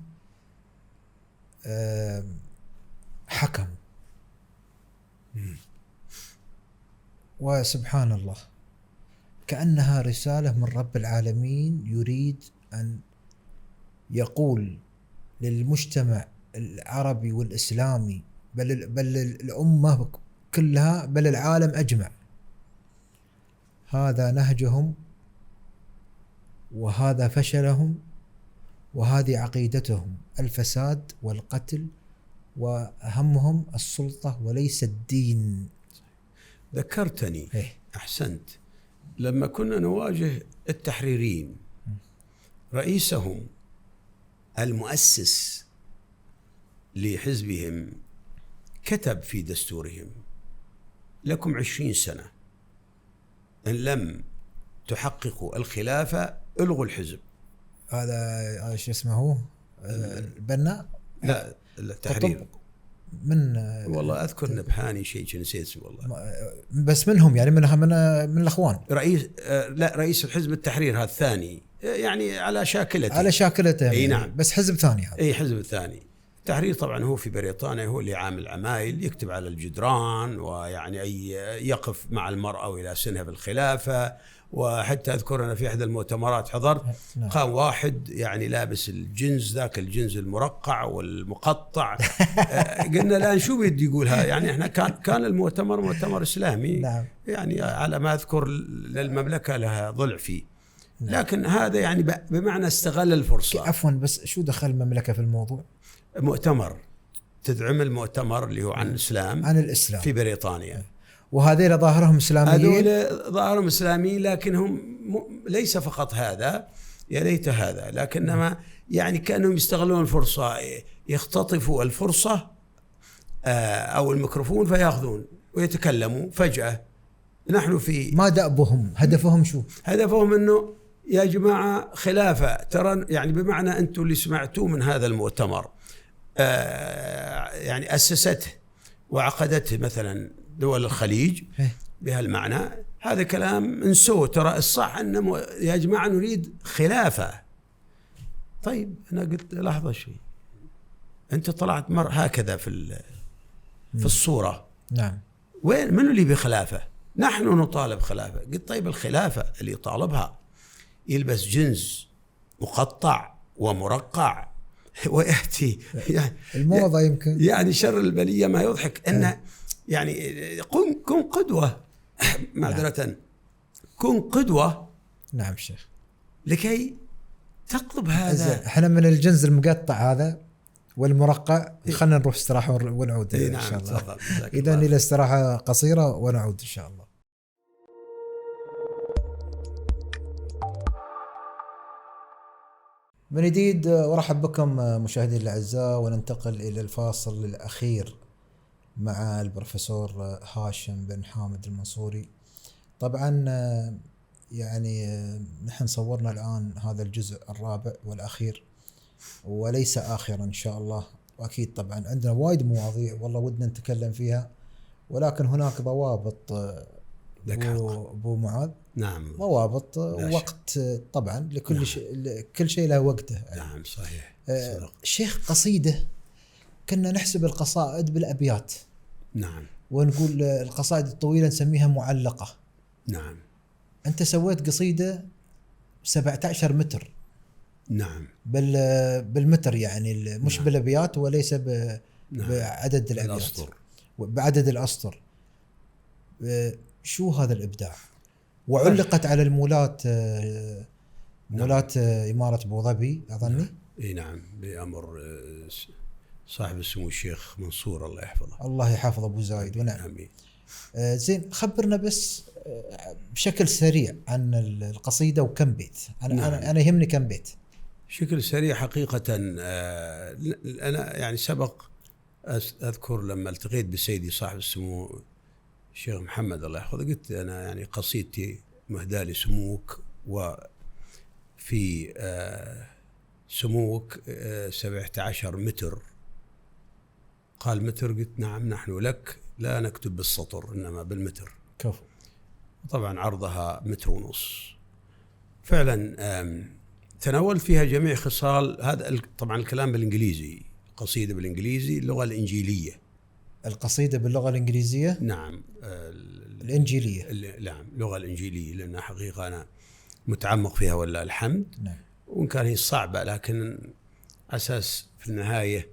حكموا، وسبحان الله كأنها رسالة من رب العالمين يريد أن يقول للمجتمع العربي والإسلامي بل الأمة كلها بل العالم أجمع، هذا نهجهم وهذا فشلهم وهذه عقيدتهم، الفساد والقتل وأهمهم السلطة وليس الدين. ذكرتني أحسنت لما كنا نواجه التحريريين رئيسهم المؤسس لحزبهم كتب في دستورهم: لكم 20 سنة إن لم تحققوا الخلافة الغوا الحزب. هذا شو اسمه البنا؟ لا التحرير من والله أذكر نبهاني شيء نسيت اسمه والله، بس منهم يعني من الأخوان. رئيس الحزب التحرير هذا الثاني، يعني على شاكلته اي نعم، بس حزب ثاني هذا. اي حزب ثاني. التحرير طبعا هو في بريطانيا هو اللي عامل عمايل، يكتب على الجدران ويعني يقف مع المرأة وإلى سنها بالخلافة. وحتى أذكر أنا في أحد المؤتمرات حضرت قام واحد يعني لابس الجنز ذاك الجنز المرقع والمقطع قلنا الآن شو بيدي يقولها؟ يعني احنا كان المؤتمر مؤتمر إسلامي يعني على ما أذكر للمملكة لها ضلع فيه، لكن هذا يعني بمعنى استغل الفرصة. عفوا بس شو دخل المملكة في الموضوع؟ مؤتمر تدعم المؤتمر اللي هو عن الإسلام في بريطانيا، وهذول ظاهرهم إسلاميين. هذول ظاهرهم إسلاميين لكنهم ليس فقط هذا، يا ليت هذا، لكنما يعني كانوا يستغلون الفرصة، يختطفوا الفرصة أو الميكروفون فيأخذون ويتكلموا فجأة. نحن في ما دأبهم، هدفهم شو؟ هدفهم إنه يا جماعة خلافة، ترى يعني بمعنى أنتم اللي سمعتوه من هذا المؤتمر يعني أسسته وعقدته مثلا دول الخليج بهالمعنى، هذا كلام انسوه، ترى الصح أن يا جماعة نريد خلافة. طيب أنا قلت لحظة شوي، أنت طلعت هكذا في الصورة، نعم، وين منو اللي بخلافة؟ نحن نطالب خلافة. قلت طيب الخلافة اللي يطالبها يلبس جنز مقطع ومرقع ويأتي يعني الموضة يمكن يعني شر البلية ما يضحك أنه يعني كن قدوة معذرة، كن قدوة. نعم شيخ، لكي تطلب هذا. احنا من الجنز المقطع هذا والمرقع خلنا نروح استراحة ونعود إن شاء الله. إذا إلى استراحة قصيرة ونعود إن شاء الله. من جديد ورحب بكم مشاهدين الأعزاء، وننتقل إلى الفاصل الأخير مع البروفيسور هاشم بن حامد المنصوري. طبعا يعني نحن صورنا الآن هذا الجزء الرابع والأخير وليس آخرا إن شاء الله، وأكيد طبعا عندنا وايد مواضيع والله ودنا نتكلم فيها، ولكن هناك ضوابط أبو معاذ. نعم، ضوابط وقت طبعا لكل نعم. شيء، كل شيء له وقته. نعم صحيح. شيخ قصيدة كنا نحسب القصائد بالأبيات، نعم، ونقول القصائد الطويلة نسميها معلقة. نعم، أنت سويت قصيدة 17 متر. نعم، بالمتر يعني مش نعم. بالأبيات وليس نعم. بعدد الأبيات، بعدد الأسطر. شو هذا الإبداع؟ وعلقت على المولات، مولات إمارة أبو ظبي أظني. اي نعم، بأمر صاحب السمو الشيخ منصور الله يحفظه. الله يحفظ أبو زايد ونعم. آمين. زين، خبرنا بس بشكل سريع عن القصيدة وكم بيت. أنا يهمني كم بيت. بشكل سريع حقيقة أنا يعني سبق أذكر لما التقيت بسيدي صاحب السمو الشيخ محمد الله يحفظه، قلت أنا يعني قصيدتي مهداة لسموك، وفي سموك 17 متر. قال متر؟ قلت نعم، نحن لك لا نكتب بالسطر إنما بالمتر. كفو. طبعا عرضها 1.5 متر. فعلا تناولت فيها جميع خصال هذا. طبعا الكلام بالإنجليزي، قصيدة بالإنجليزي، اللغة الإنجيلية. القصيدة باللغة الإنجليزية؟ نعم. الإنجيلية. نعم، اللغة الإنجيلية، لأن حقيقة أنا متعمق فيها ولله الحمد. نعم. وإن كان هي صعبة، لكن أساس في النهاية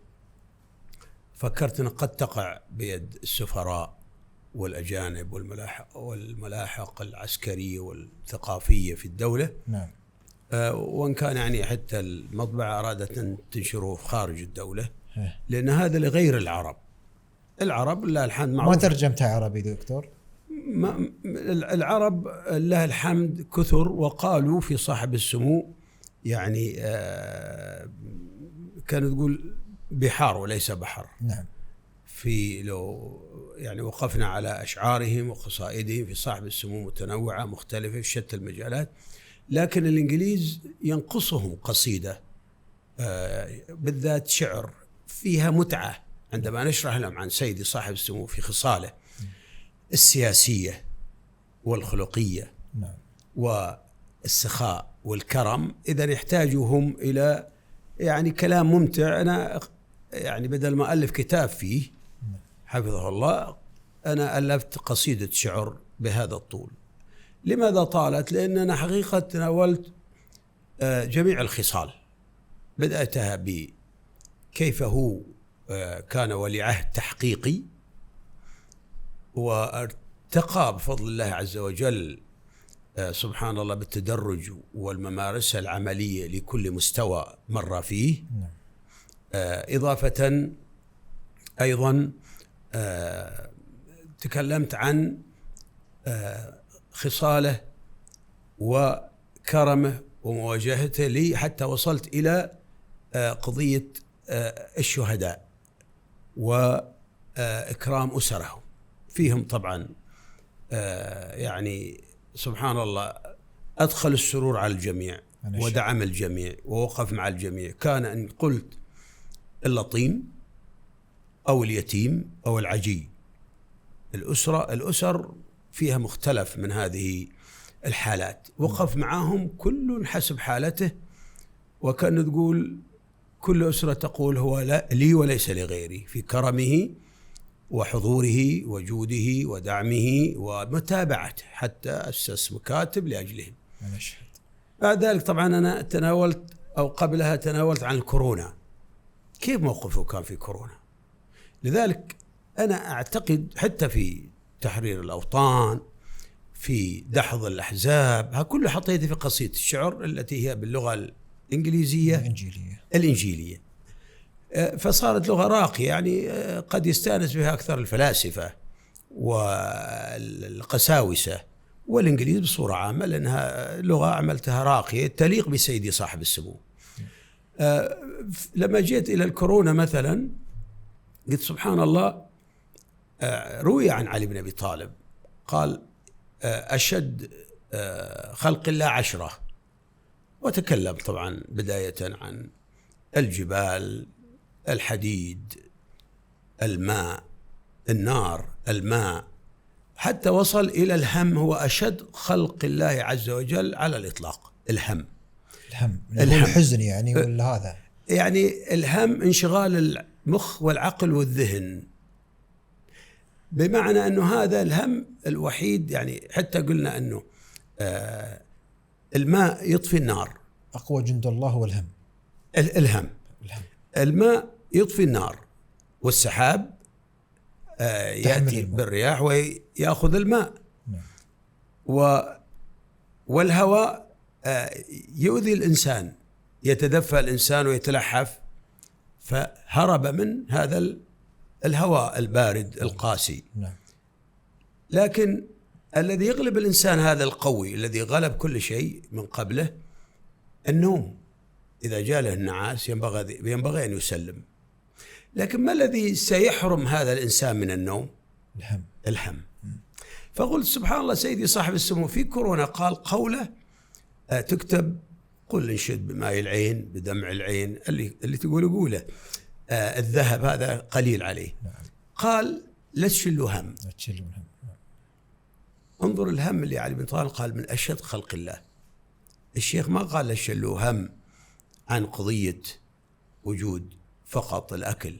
فكرت أن قد تقع بيد السفراء والأجانب والملاحق العسكرية والثقافية في الدولة. نعم. وإن كان يعني حتى المطبعة أرادت أن تنشره خارج الدولة، لأن هذا لغير العرب. العرب لله الحمد ما ترجمتها عربي دكتور؟ العرب لله الحمد كثر، وقالوا في صاحب السمو يعني كانوا تقول بحار وليس بحر. نعم. في لو يعني وقفنا على أشعارهم وقصائدهم في صاحب السمو متنوعة مختلفة في شتى المجالات، لكن الإنجليز ينقصهم قصيدة بالذات شعر فيها متعة عندما نشرح لهم عن سيدي صاحب السمو في خصاله السياسية والخلقية. نعم. والسخاء والكرم. إذا يحتاجوا هم إلى يعني كلام ممتع. أنا يعني بدل ما ألف كتاب فيه حفظه الله، أنا ألفت قصيدة شعر بهذا الطول. لماذا طالت؟ لأن أنا حقيقة تناولت جميع الخصال، بدأتها بكيف هو كان ولي عهد تحقيقي، وارتقى بفضل الله عز وجل سبحان الله بالتدرج والممارسة العملية لكل مستوى مر فيه. إضافة أيضا تكلمت عن خصاله وكرمه ومواجهته لي، حتى وصلت إلى قضية الشهداء وإكرام أسرهم. فيهم طبعا يعني سبحان الله أدخل السرور على الجميع ودعم الجميع ووقف مع الجميع. كان أن قلت اللطيم أو اليتيم أو العجي، الأسر فيها مختلف من هذه الحالات، وقف معهم كل حسب حالته. وكان تقول كل أسرة تقول هو لي وليس لغيري، في كرمه وحضوره وجوده ودعمه ومتابعته، حتى أسس مكاتب لأجلهم. بعد ذلك طبعا أنا تناولت أو قبلها تناولت عن الكورونا، كيف موقفه كان في كورونا. لذلك أنا أعتقد حتى في تحرير الأوطان، في دحض الأحزاب، كله حطيته في قصيدة الشعر التي هي باللغة الإنجليزية الإنجيلية. فصارت لغة راقية، يعني قد يستانس بها أكثر الفلاسفة والقساوسة والإنجليز بصورة عامة، لأنها لغة عملتها راقية تليق بسيدي صاحب السمو. لما جيت إلى الكورونا مثلا، قلت سبحان الله، روي عن علي بن أبي طالب قال أشد خلق الله 10، وتكلم طبعا بداية عن الجبال، الحديد، الماء، النار، الماء، حتى وصل إلى الهم هو أشد خلق الله عز وجل على الإطلاق. الهم الحزن يعني، ولا هذا يعني الهم انشغال المخ والعقل والذهن، بمعنى أنه هذا الهم الوحيد. يعني حتى قلنا أنه الماء يطفي النار، أقوى جند الله هو الهم. الماء يطفي النار، والسحاب يأتي بالرياح ويأخذ الماء، والهواء يؤذي الإنسان، يتدفى الإنسان ويتلحف، فهرب من هذا الهواء البارد القاسي. لكن الذي يغلب الإنسان هذا القوي الذي غلب كل شيء من قبله النوم. إذا جاء له النعاس ينبغي أن يسلم. لكن ما الذي سيحرم هذا الإنسان من النوم؟ الهم. فقلت سبحان الله، سيدي صاحب السمو في كورونا قال قولة تكتب قل انشد بماء العين بدمع العين اللي تقول قوله. الذهب هذا قليل عليه. قال لا تشلوا هم. انظر الهم اللي علي بن طالب قال من أشد خلق الله. الشيخ ما قال لا تشلوا هم عن قضية وجود فقط الأكل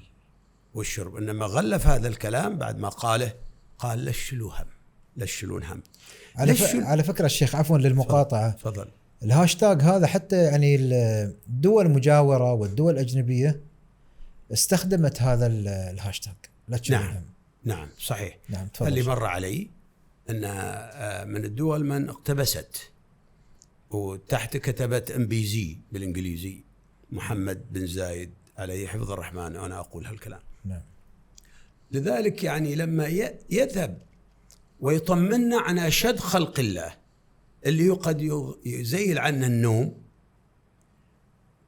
والشرب، إنما غلف هذا الكلام بعد ما قاله، قال لا تشلوا هم، لا تشلون هم. على فكرة الشيخ عفوا للمقاطعة، تفضل. الهاشتاج هذا حتى يعني الدول المجاورة والدول الأجنبية استخدمت هذا الهاشتاج لا تشلون هم. نعم صحيح. نعم اللي مر علي أن من الدول من اقتبست وتحت كتبت MBZ بالإنجليزي، محمد بن زايد عليه حفظ الرحمن، وأنا أقول هالكلام. نعم. لذلك يعني لما يذهب ويطمنا عن أشد خلق الله اللي قد يزيل عنا النوم،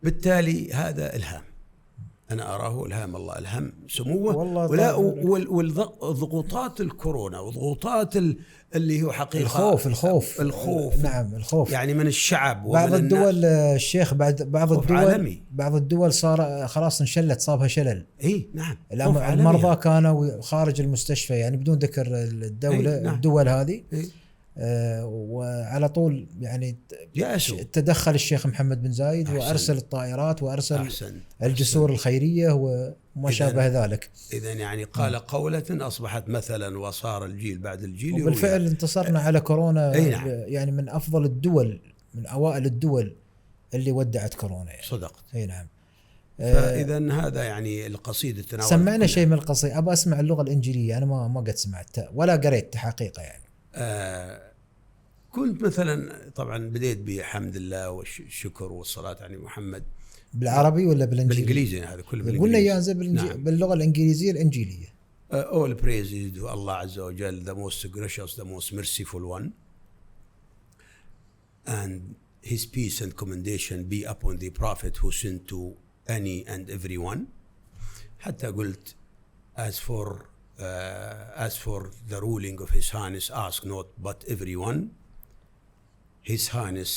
بالتالي هذا إلهام، أنا أراه إلهام الله، إلهام سموه. ولا والضغوطات الكورونا وضغوطات اللي هو حقيقة الخوف نعم الخوف يعني من الشعب بعض الدول الشيخ، بعض الدول صار خلاص انشلت، صابها شلل. اي نعم. المرضى كانوا خارج المستشفى يعني بدون ذكر الدولة. نعم. الدول هذه وعلى طول يعني تدخل الشيخ محمد بن زايد وأرسل الطائرات وأرسل الجسور الخيرية وما شابه ذلك. إذن يعني قال قولة أصبحت مثلا وصار الجيل بعد الجيل. وبالفعل انتصرنا على كورونا. نعم. يعني من أفضل الدول، من أوائل الدول اللي ودعت كورونا يعني. صدقت. أي نعم. فإذا هذا يعني القصيدة تناول. سمعنا شيء من القصيدة، أبغى أسمع اللغة الإنجيلية، أنا ما قد سمعت ولا قريت حقيقة يعني. كنت مثلا طبعا بديت بحمد الله والشكر والصلاة على محمد. بالعربي ولا بالإنجليزي؟ بالإنجليزي هذا كله بالإنجليزي. قلنا يا نعم. باللغة الإنجليزية الإنجيلية. All praises to Allah عز وجل, the most gracious, the most merciful one, and his peace and commendation be upon the prophet who sent to any and everyone. حتى قلت as for the ruling of his highness, ask not but everyone. His highness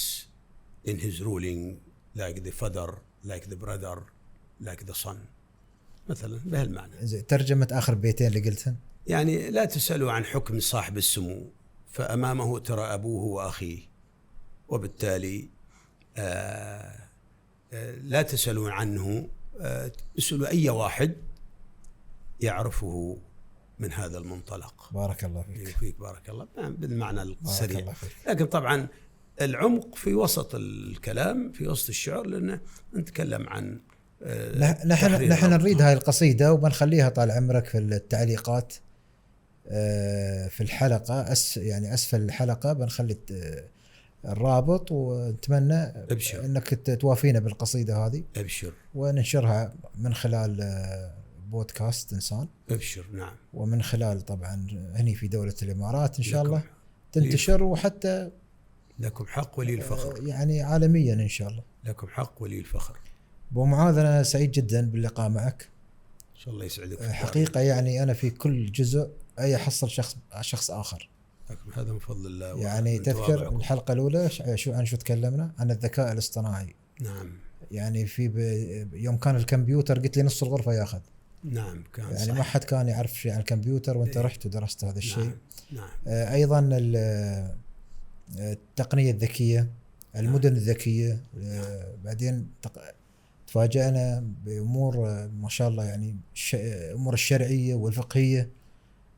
in his ruling like the father, like the brother, like the son. مثلا بهالمعنى. ترجمة آخر بيتين اللي قلتهم. يعني لا تسألوا عن حكم صاحب السمو فأمامه ترى أبوه وأخيه، وبالتالي لا تسألوا عنه، اسألوا أي واحد يعرفه من هذا المنطلق. بارك الله فيك. بارك الله. بالمعنى السريع. لكن طبعا العمق في وسط الكلام، في وسط الشعر، لأنه نتكلم عن نحن نريد هاي القصيدة وبنخليها طال عمرك في التعليقات في الحلقة، يعني أسفل الحلقة بنخلي الرابط، ونتمنى أبشر. أنك توافينا بالقصيدة هذه. أبشر. وننشرها من خلال بودكاست إنسان. أبشر. نعم. ومن خلال طبعا هني في دولة الإمارات إن شاء الله تنتشر، وحتى لكم حق ولي الفخر يعني عالميا إن شاء الله. لكم حق ولي الفخر. أبو معاذ أنا سعيد جدا باللقاء معك. إن شاء الله يسعدك. حقيقة يعني أنا في كل جزء أي أحصل شخص آخر. هذا من فضل الله. يعني تذكر الحلقة الأولى شو تكلمنا عن الذكاء الاصطناعي. نعم. يعني يوم كان الكمبيوتر قلت لي نص الغرفة ياخذ. نعم كان يعني صحيح. ما حد كان يعرف شيء عن الكمبيوتر وانت رحت ودرست هذا الشيء. نعم. أيضا التقنية الذكية، المدن الذكية. بعدين تفاجأنا بأمور ما شاء الله، يعني أمور الشرعية والفقهية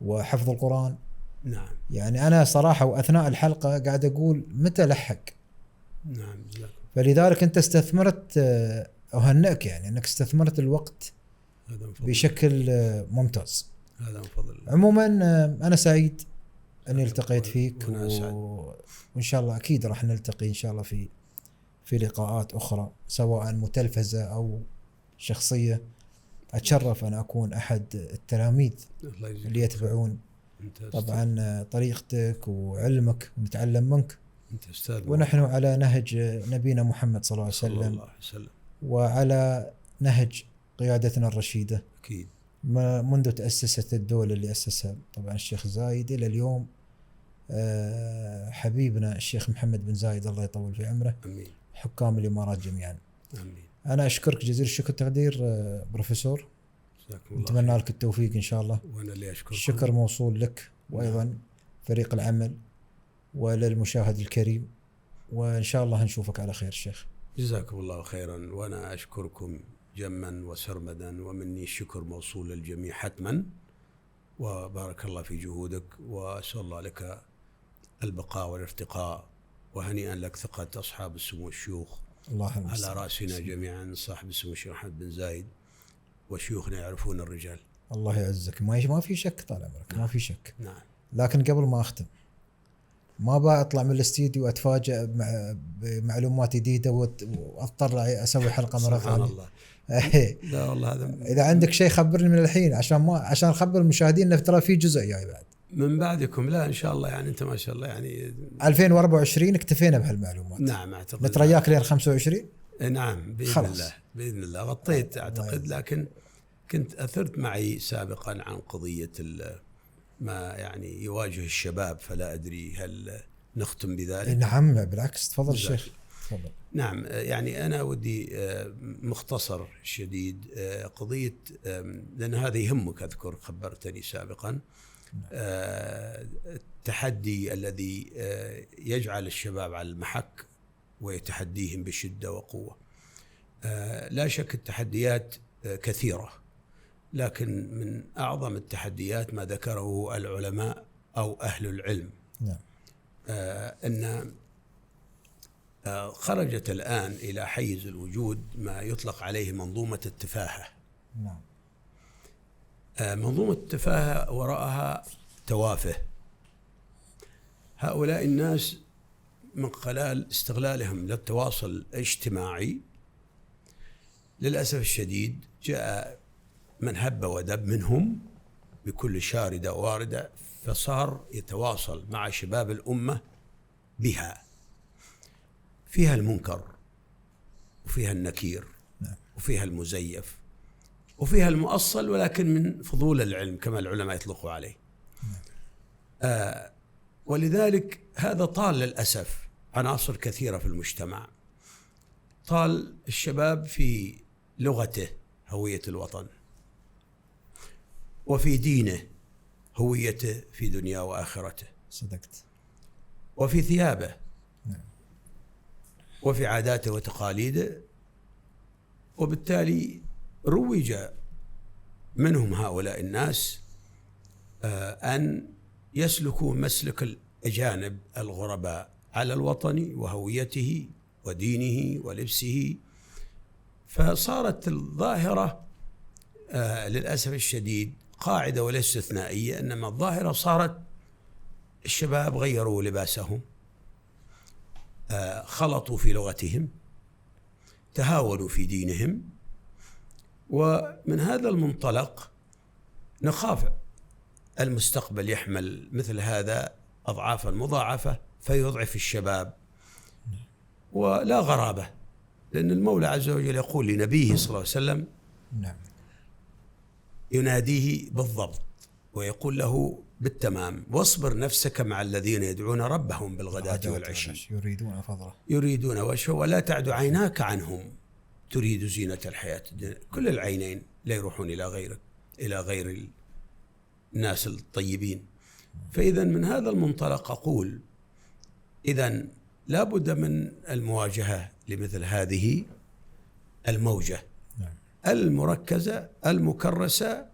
وحفظ القرآن. نعم. يعني أنا صراحة وأثناء الحلقة قاعد أقول متى لحق. نعم. فلذلك أنت استثمرت، أهنئك يعني أنك استثمرت الوقت بشكل ممتاز. هذا من فضل الله. عموما أنا سعيد أني التقيت فيك، وإن شاء الله أكيد راح نلتقي إن شاء الله في لقاءات أخرى، سواء متلفزة أو شخصية. أتشرف أن أكون أحد التلاميذ اللي يتبعون طبعا طريقتك وعلمك، ونتعلم منك. أنت أستاذ، ونحن على نهج نبينا محمد صلى الله عليه وسلم، وعلى نهج قيادتنا الرشيدة. أكيد. منذ تأسست الدولة اللي أسسها طبعا الشيخ زايد إلى اليوم حبيبنا الشيخ محمد بن زايد الله يطول في عمره. أمين. حكام الإمارات جميعا. آمين. أنا أشكرك جزيل الشكر والتقدير بروفيسور، نتمنى لك التوفيق إن شاء الله. وأنا اللي أشكرك. الشكر موصول لك وأيضا فريق العمل وللمشاهد الكريم، وإن شاء الله نشوفك على خير شيخ. جزاكم الله خيرا، وأنا أشكركم جما وسرمدا، ومني الشكر موصول للجميع حتما، وبارك الله في جهودك، وأسأل الله لك البقاء والارتقاء، وهنيئا لك ثقة أصحاب السمو الشيوخ الله على رأسنا جميعا، صاحب السمو الشيخ أحمد بن زايد وشيوخنا يعرفون الرجال. الله يعزك، ما في شك طال عمرك. ما في شك. نعم. لكن قبل ما أختم، ما بطلع من الاستديو وأتفاجأ بمعلومات جديدة وأضطر أسوي حلقة مرة ثانية. الله. لا والله هذا إذا عندك شيء خبرني من الحين عشان أخبر المشاهدين إن ترى في جزء جاي بعد من بعدكم. لا إن شاء الله، يعني أنت ما شاء الله يعني 2024 اكتفينا بهالمعلومات. نعم أعتقد. نترياك لين 25. نعم بإذن خلاص. الله، بإذن الله غطيت أعتقد. لكن كنت أثرت معي سابقا عن قضية ما يعني يواجه الشباب، فلا أدري هل نختم بذلك. نعم بالعكس، تفضل الشيخ تفضل. نعم يعني أنا ودي مختصر شديد قضية، لأن هذا يهمك، أذكر خبرتني سابقا، التحدي الذي يجعل الشباب على المحك ويتحديهم بشدة وقوة. لا شك التحديات كثيرة، لكن من أعظم التحديات ما ذكره العلماء أو أهل العلم. نعم. أن خرجت الآن إلى حيز الوجود ما يطلق عليه منظومة التفاهة. نعم. منظومة التفاهة وراءها توافه. هؤلاء الناس من خلال استغلالهم للتواصل الاجتماعي للأسف الشديد جاء من هب ودب منهم بكل شاردة واردة، فصار يتواصل مع شباب الأمة بها، فيها المنكر وفيها النكير وفيها المزيف وفيها المؤصل، ولكن من فضول العلم كما العلماء يطلقوا عليه. ولذلك هذا طال للأسف عناصر كثيرة في المجتمع. طال الشباب في لغته هوية الوطن، وفي دينه هويته في دنيا وآخرته. صدقت. وفي ثيابه. وفي عاداته وتقاليده. وبالتالي روج منهم هؤلاء الناس أن يسلكوا مسلك الأجانب الغرباء على الوطن وهويته ودينه ولبسه. فصارت الظاهرة للأسف الشديد قاعدة وليس استثنائية، إنما الظاهرة صارت الشباب غيروا لباسهم، خلطوا في لغتهم، تهاونوا في دينهم. ومن هذا المنطلق نخاف المستقبل يحمل مثل هذا أضعافا مضاعفة فيضعف الشباب. ولا غرابة، لأن المولى عز وجل يقول لنبيه صلى الله عليه وسلم، نعم، يناديه بالضبط ويقول له بالتمام: واصبر نفسك مع الذين يدعون ربهم بالغداة والعشي يريدون وجهه ولا تعد عيناك عنهم تريد زينة الحياة الدنيا. كل العينين لا يروحون إلى غير الناس الطيبين. فإذا من هذا المنطلق أقول إذن لا بد من المواجهة لمثل هذه الموجة المركزة المكرسة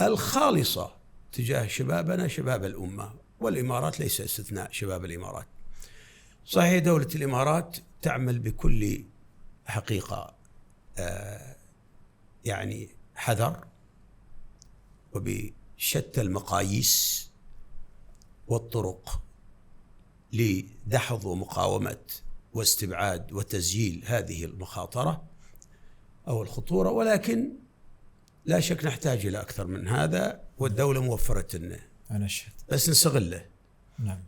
الخالصة تجاه شبابنا، شباب الأمة. والإمارات ليس استثناء، شباب الإمارات. صحيح دولة الإمارات تعمل بكل حقيقة يعني حذر وبشتى المقاييس والطرق لدحض ومقاومة واستبعاد وتسجيل هذه المخاطرة أو الخطورة، ولكن لا شك نحتاج إلى أكثر من هذا، والدولة موفرت لنا. أنا أشهد. بس نستغله. نعم.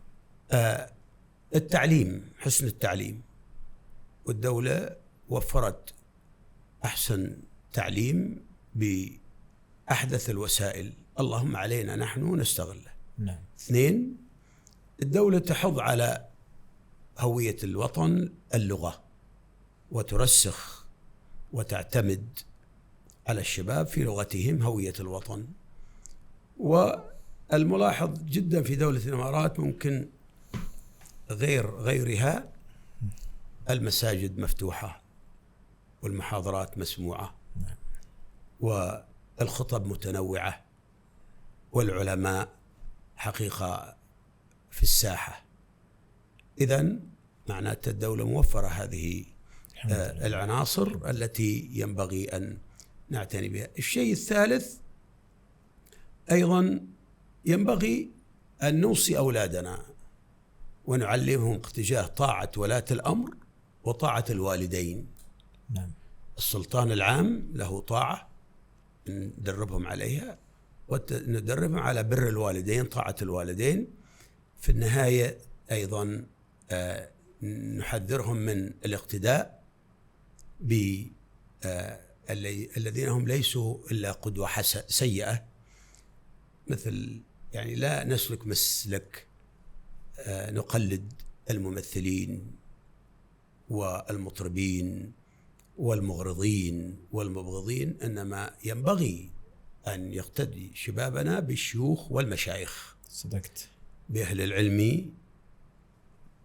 التعليم، حسن التعليم، والدولة وفرت أحسن تعليم بأحدث الوسائل، اللهم علينا نحن نستغله. نعم. 2، الدولة تحض على هوية الوطن اللغة. وترسخ وتعتمد على الشباب في لغتهم هوية الوطن. والملاحظ جدا في دولة الإمارات ممكن غيرها المساجد مفتوحة والمحاضرات مسموعة والخطب متنوعة والعلماء حقيقة في الساحة. إذن معناته الدولة موفرة هذه العناصر التي ينبغي أن نعتني بها. الشيء الثالث أيضا ينبغي أن نوصي أولادنا ونعلمهم اتجاه طاعة ولاة الأمر وطاعة الوالدين. نعم. السلطان العام له طاعة ندربهم عليها، وندربهم على بر الوالدين، طاعة الوالدين. في النهاية أيضا نحذرهم من الاقتداء بالذين هم ليسوا إلا قدوة سيئة، مثل يعني لا نسلك مسلك نقلد الممثلين والمطربين والمغرضين والمبغضين، إنما ينبغي أن يقتدي شبابنا بالشيوخ والمشايخ. صدقت. بأهل العلم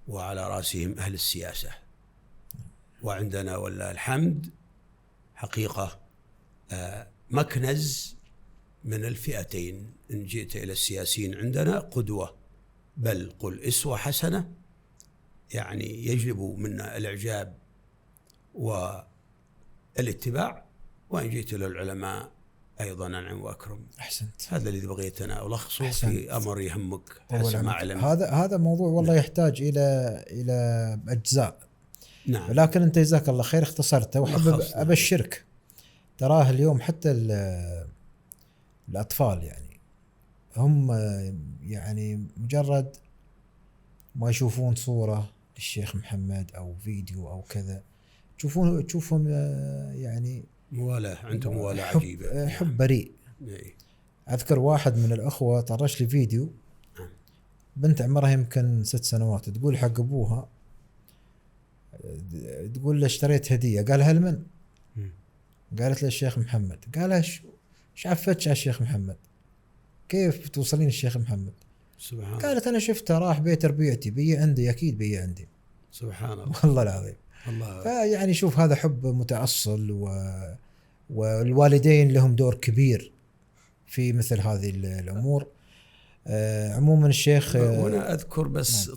وعلى رأسهم أهل السياسة. وعندنا والله الحمد حقيقة مكنز من الفئتين. إن جئت إلى السياسيين عندنا قدوة، بل قل أسوة حسنة، يعني يجلب منا الإعجاب والاتباع. وإن جئت إلى العلماء أيضا أنعم وأكرم. أحسنت. هذا الذي بغيت أنا ألخصه في أمر يهمك حسب ما علمت. هذا موضوع والله نعم. يحتاج إلى أجزاء. نعم. ولكن أنت جزاك الله خير اختصرته، وحب أبشرك. تراه اليوم حتى الأطفال يعني هم يعني مجرد ما يشوفون صورة للشيخ محمد أو فيديو أو كذا، تشوفهم يعني موالاة، عندهم موالاة عجيبة، حب بريء. أذكر واحد من الأخوة طرش لي فيديو بنت عمرها يمكن 6 سنوات، تقول حق أبوها، تقول له اشتريت هدية. قال هل من؟ قالت له الشيخ محمد. قال ايش عفتش على الشيخ محمد؟ كيف توصلين الشيخ محمد؟ سبحان الله. قالت أنا شفته راح بيت ربيعتي، بي عندي أكيد بي عندي. سبحان الله. والله العظيم. الله. فيعني شوف هذا حب متأصل، والوالدين لهم دور كبير في مثل هذه الأمور. عموما الشيخ هنا أذكر بس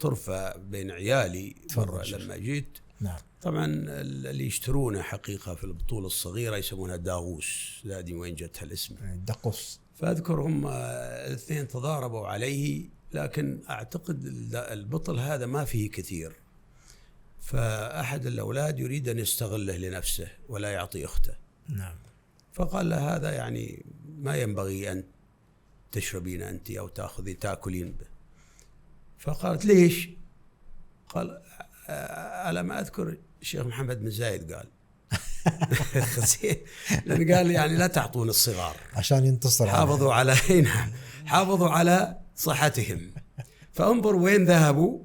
طرفة بين عيالي مرة لما جيت. نعم. طبعا اللي يشترونه حقيقة في البطولة الصغيرة يسمونها داغوس، لا أدري وين جتها الاسم، دقوس. فأذكر هم الاثنين تضاربوا عليه، لكن أعتقد البطل هذا ما فيه كثير، فأحد الأولاد يريد أن يستغله لنفسه ولا يعطي أخته. نعم. فقال له هذا يعني ما ينبغي أن تشربين أنت أو تأكلين به. فقالت ليش؟ قال على ما أذكر الشيخ محمد بن زايد قال لأن قال يعني لا تعطون الصغار عشان ينتصر، حافظوا على حافظوا على صحتهم. فانظر وين ذهبوا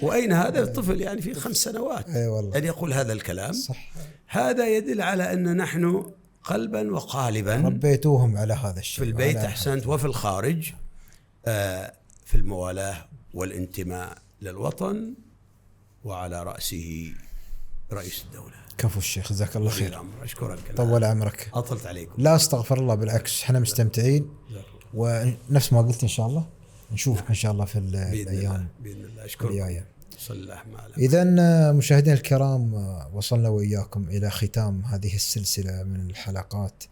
وأين هذا الطفل يعني في 5 سنوات أن يقول هذا الكلام. صح. هذا يدل على أن نحن قلبا وقالبا ربيتوهم على هذا الشيء في البيت أحسنت، وفي الخارج في الموالاة والانتماء للوطن، وعلى رأسه رئيس الدولة. كفو الشيخ، جزاك الله خير. أشكرك. طول عمرك. أطلت عليكم. لا استغفر الله، بالعكس احنا مستمتعين، ونفس ما قلت إن شاء الله نشوفك إن شاء الله في الأيام بإذن الله. أشكرك. صلى الله عليه. إذن مشاهدينا الكرام، وصلنا وإياكم إلى ختام هذه السلسلة من الحلقات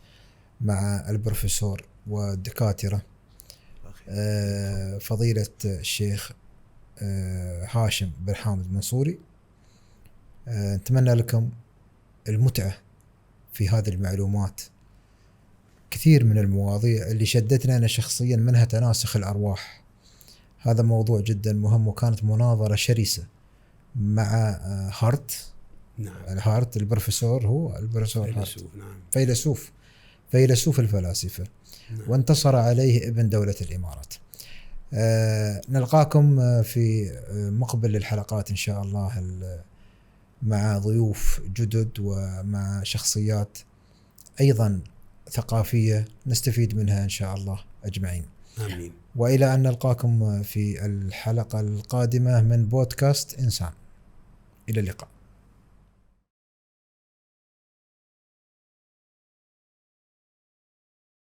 مع البروفيسور والدكاترة فضيلة الشيخ هاشم بن حامد منصوري. نتمنى لكم المتعة في هذه المعلومات. كثير من المواضيع اللي شدتنا أنا شخصيا منها تناسخ الأرواح، هذا موضوع جدا مهم، وكانت مناظرة شرسة مع هارت. نعم. هارت البروفيسور، هو البروفيسور هارت. نعم. فيلسوف الفلاسفة. نعم. وانتصر عليه ابن دولة الإمارات. نلقاكم في مقبل الحلقات إن شاء الله مع ضيوف جدد ومع شخصيات أيضا ثقافية نستفيد منها إن شاء الله أجمعين. آمين. وإلى أن نلقاكم في الحلقة القادمة من بودكاست إنسان. إلى اللقاء.